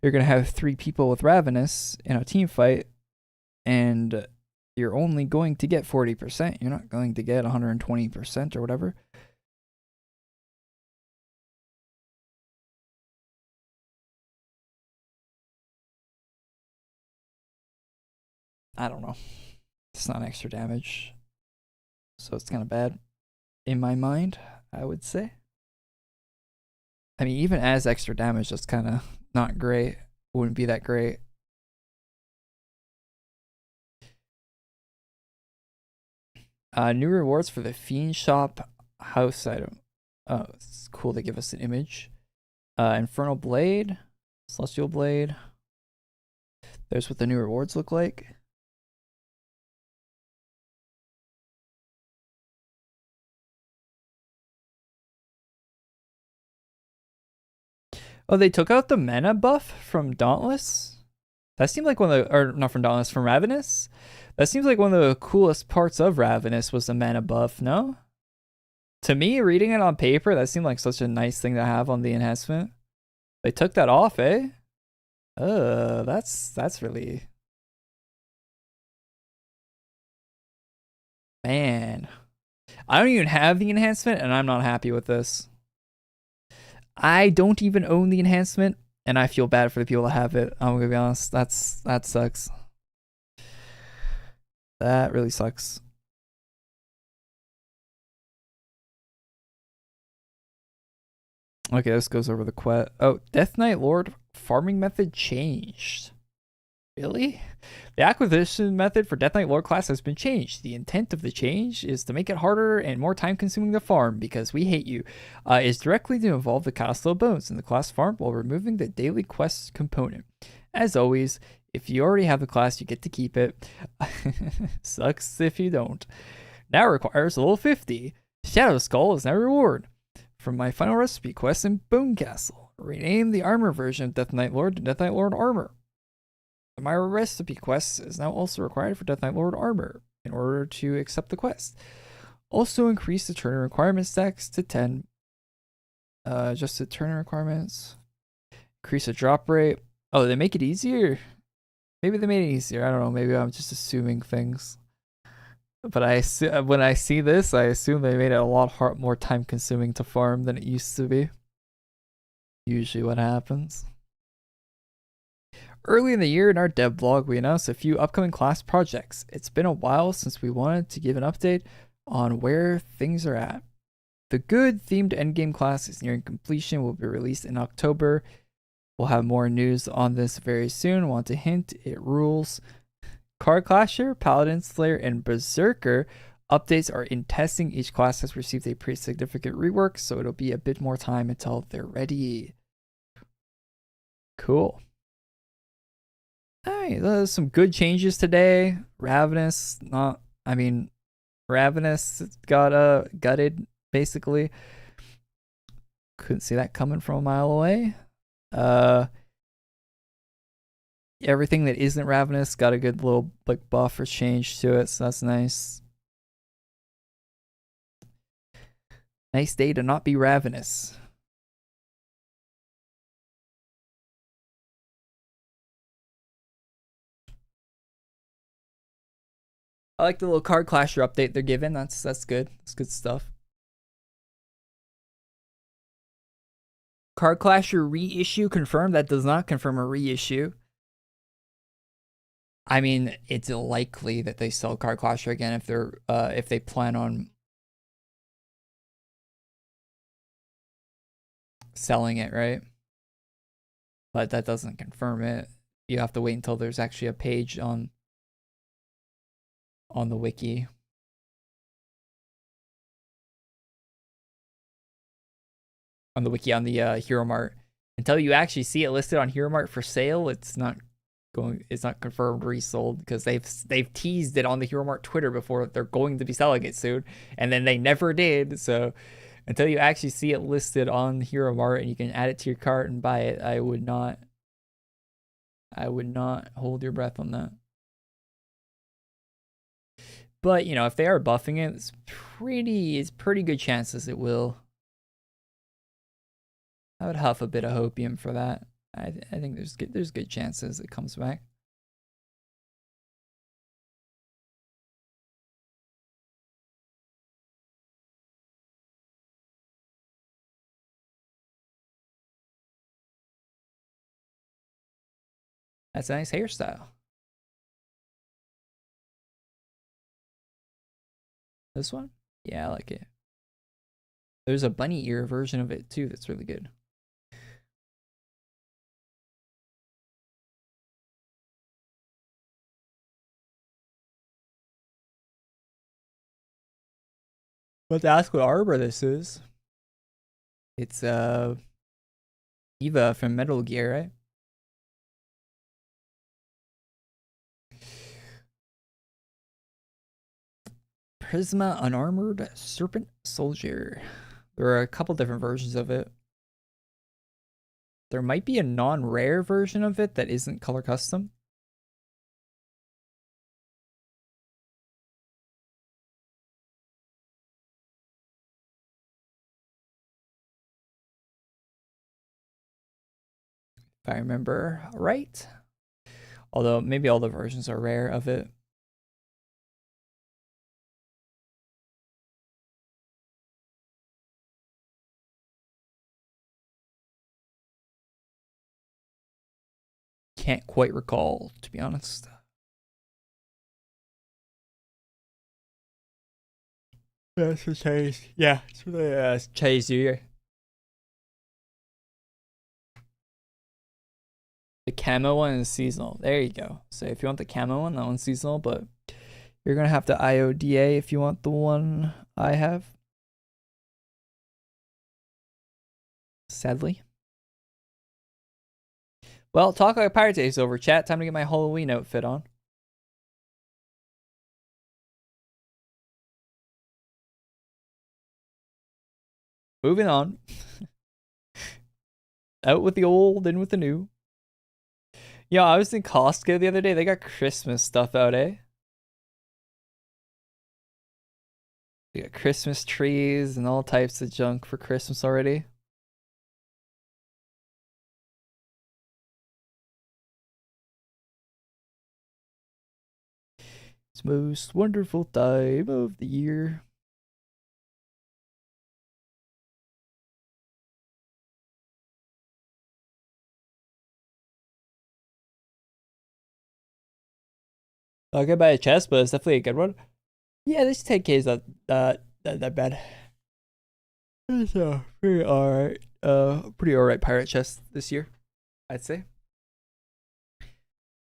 you're gonna have 3 people with Ravenous in a team fight, and you're only going to get 40%. You're not going to get 120% or whatever. I don't know. It's not extra damage, so it's kind of bad in my mind, I would say. I mean, even as extra damage, that's kind of not great. Wouldn't be that great. New rewards for the Fiend Shop house item. Oh, it's cool. They give us an image. Infernal Blade, Celestial Blade. There's what the new rewards look like. Oh, they took out the mana buff from Dauntless? That seemed like one of the, or not from Dauntless, from Ravenous? That seems like one of the coolest parts of Ravenous was the mana buff, no? To me, reading it on paper, that seemed like such a nice thing to have on the enhancement. They took that off, eh? That's really... Man. I don't even have the enhancement, and I'm not happy with this. I don't even own the enhancement, and I feel bad for the people that have it. I'm gonna be honest. That sucks. That really sucks. Okay, this goes over the quest. Oh, Death Knight Lord farming method changed. Really? The acquisition method for Death Knight Lord class has been changed. The intent of the change is to make it harder and more time consuming to farm because we hate you. Is directly to involve the Castle of Bones in the class farm while removing the daily quest component. As always, if you already have the class, you get to keep it. Sucks if you don't. Now requires level 50. Shadow Skull is now reward. From my final recipe quest in Bone Castle, rename the armor version of Death Knight Lord to Death Knight Lord Armor. My recipe quest is now also required for Death Knight Lord Armor in order to accept the quest. Also increase the turn requirement stacks to 10. Just the turn requirements. Increase the drop rate. Oh, they make it easier? Maybe they made it easier. I don't know. Maybe I'm just assuming things. But when I see this, I assume they made it a lot more time consuming to farm than it used to be. Usually what happens. Early in the year in our dev blog, we announced a few upcoming class projects. It's been a while since we wanted to give an update on where things are at. The good themed endgame class is nearing completion, will be released in October. We'll have more news on this very soon. Want to hint, it rules. Card Clasher, Paladin Slayer, and Berserker updates are in testing. Each class has received a pretty significant rework, so it'll be a bit more time until they're ready. Cool. Alright, there's some good changes today. Ravenous got gutted, basically. Couldn't see that coming from a mile away. Everything that isn't Ravenous got a good little buff or change to it, so that's nice. Nice day to not be ravenous. I like the little card clasher update they're giving. That's good. That's good stuff. Card clasher reissue confirmed. That does not confirm a reissue. I mean, it's likely that they sell Card Clasher again if they plan on selling it, right? But that doesn't confirm it. You have to wait until there's actually a page on the wiki. On the Hero Mart. Until you actually see it listed on Hero Mart for sale, it's not confirmed resold, because they've teased it on the Hero Mart Twitter before that they're going to be selling it soon, and then they never did. So until you actually see it listed on Hero Mart and you can add it to your cart and buy it, I would not hold your breath on that. But you know, if they are buffing it, it's pretty good chances it will. I would huff a bit of hopium for that. I think there's good chances it comes back. That's a nice hairstyle. This one? Yeah, I like it. There's a bunny ear version of it too that's really good. But to ask what arbor this is, it's Eva from Metal Gear, right? Prisma Unarmored Serpent Soldier. There are a couple different versions of it. There might be a non-rare version of it that isn't color custom. If I remember right. Although maybe all the versions are rare of it. Can't quite recall, to be honest. That's for Chinese. Yeah, it's for the Chinese New Year. The camo one is seasonal. There you go. So if you want the camo one, that one's seasonal, but you're gonna have to IODA if you want the one I have. Sadly. Well, talk like a pirate day is over, chat. Time to get my Halloween outfit on. Moving on. Out with the old, in with the new. Yeah, I was in Costco the other day. They got Christmas stuff out, eh? They got Christmas trees and all types of junk for Christmas already. It's the most wonderful time of the year. I'll go buy a chest, but it's definitely a good one. Yeah, this 10k is not that bad. It's pretty alright pirate chest this year, I'd say.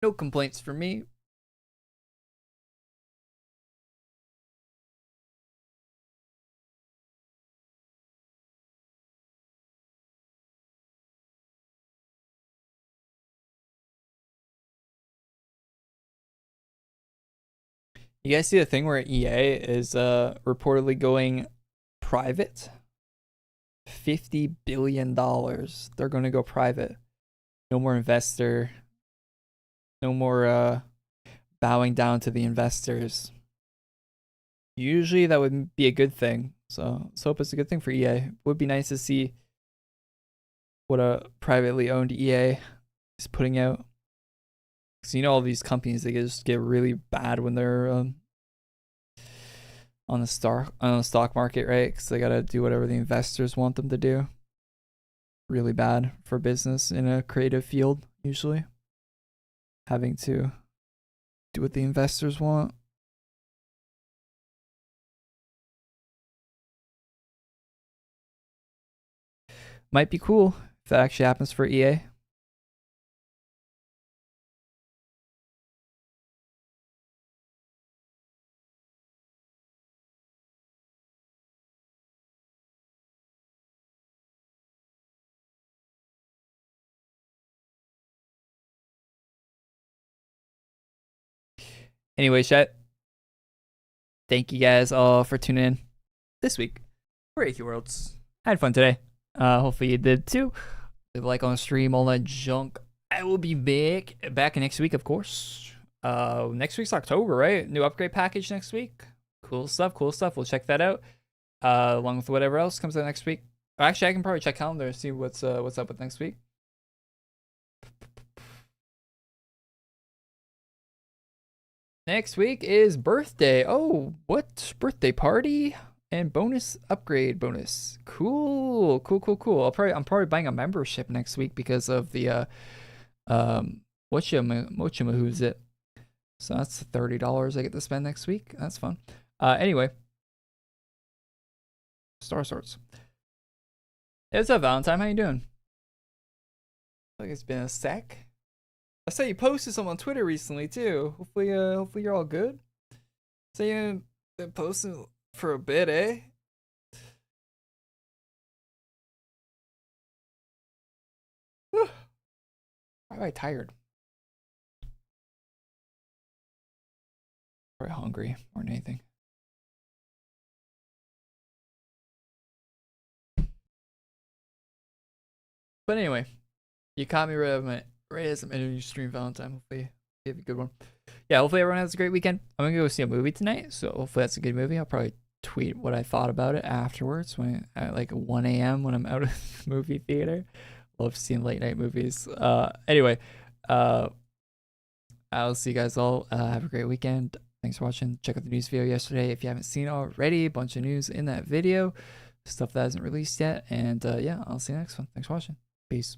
No complaints for me. You guys see the thing where EA is reportedly going private? $50 billion. They're going to go private. No more investor. No more bowing down to the investors. Usually that would be a good thing. So let's hope it's a good thing for EA. Would be nice to see what a privately owned EA is putting out. Because you know all these companies, they just get really bad when they're on the stock market, right? Because they gotta do whatever the investors want them to do. Really bad for business in a creative field, usually. Having to do what the investors want. Might be cool if that actually happens for EA. Anyway, chat. Thank you guys all for tuning in this week for AQWorlds. I had fun today. Hopefully you did too. Leave a like on the stream, all that junk. I will be back next week, of course. Next week's October, right? New upgrade package next week. Cool stuff, cool stuff. We'll check that out. Along with whatever else comes out next week. Actually, I can probably check calendar and see what's up with next week. Next week is birthday. Oh, what birthday party and bonus upgrade bonus? Cool, cool, cool, cool. I'm probably buying a membership next week because of the who's it? So that's $30 I get to spend next week. That's fun. Anyway, Star Swords. Hey, what's up, Valentine? How you doing? Like it's been a sec. I saw you posted some on Twitter recently too. Hopefully you're all good. So you've been posting for a bit, eh? Why am I tired? Probably hungry more than anything. But anyway, you caught me right as I'm ending your stream, Valentine. Hopefully you have a good one. Yeah, hopefully everyone has a great weekend. I'm gonna go see a movie tonight, so hopefully that's a good movie. I'll probably tweet what I thought about it afterwards when at like 1 a.m. when I'm out of the movie theater. Love seeing late night movies. Anyway, I'll see you guys all. Have a great weekend. Thanks for watching. Check out the news video yesterday if you haven't seen it already. A bunch of news in that video, stuff that hasn't released yet. And yeah, I'll see you next one. Thanks for watching. Peace.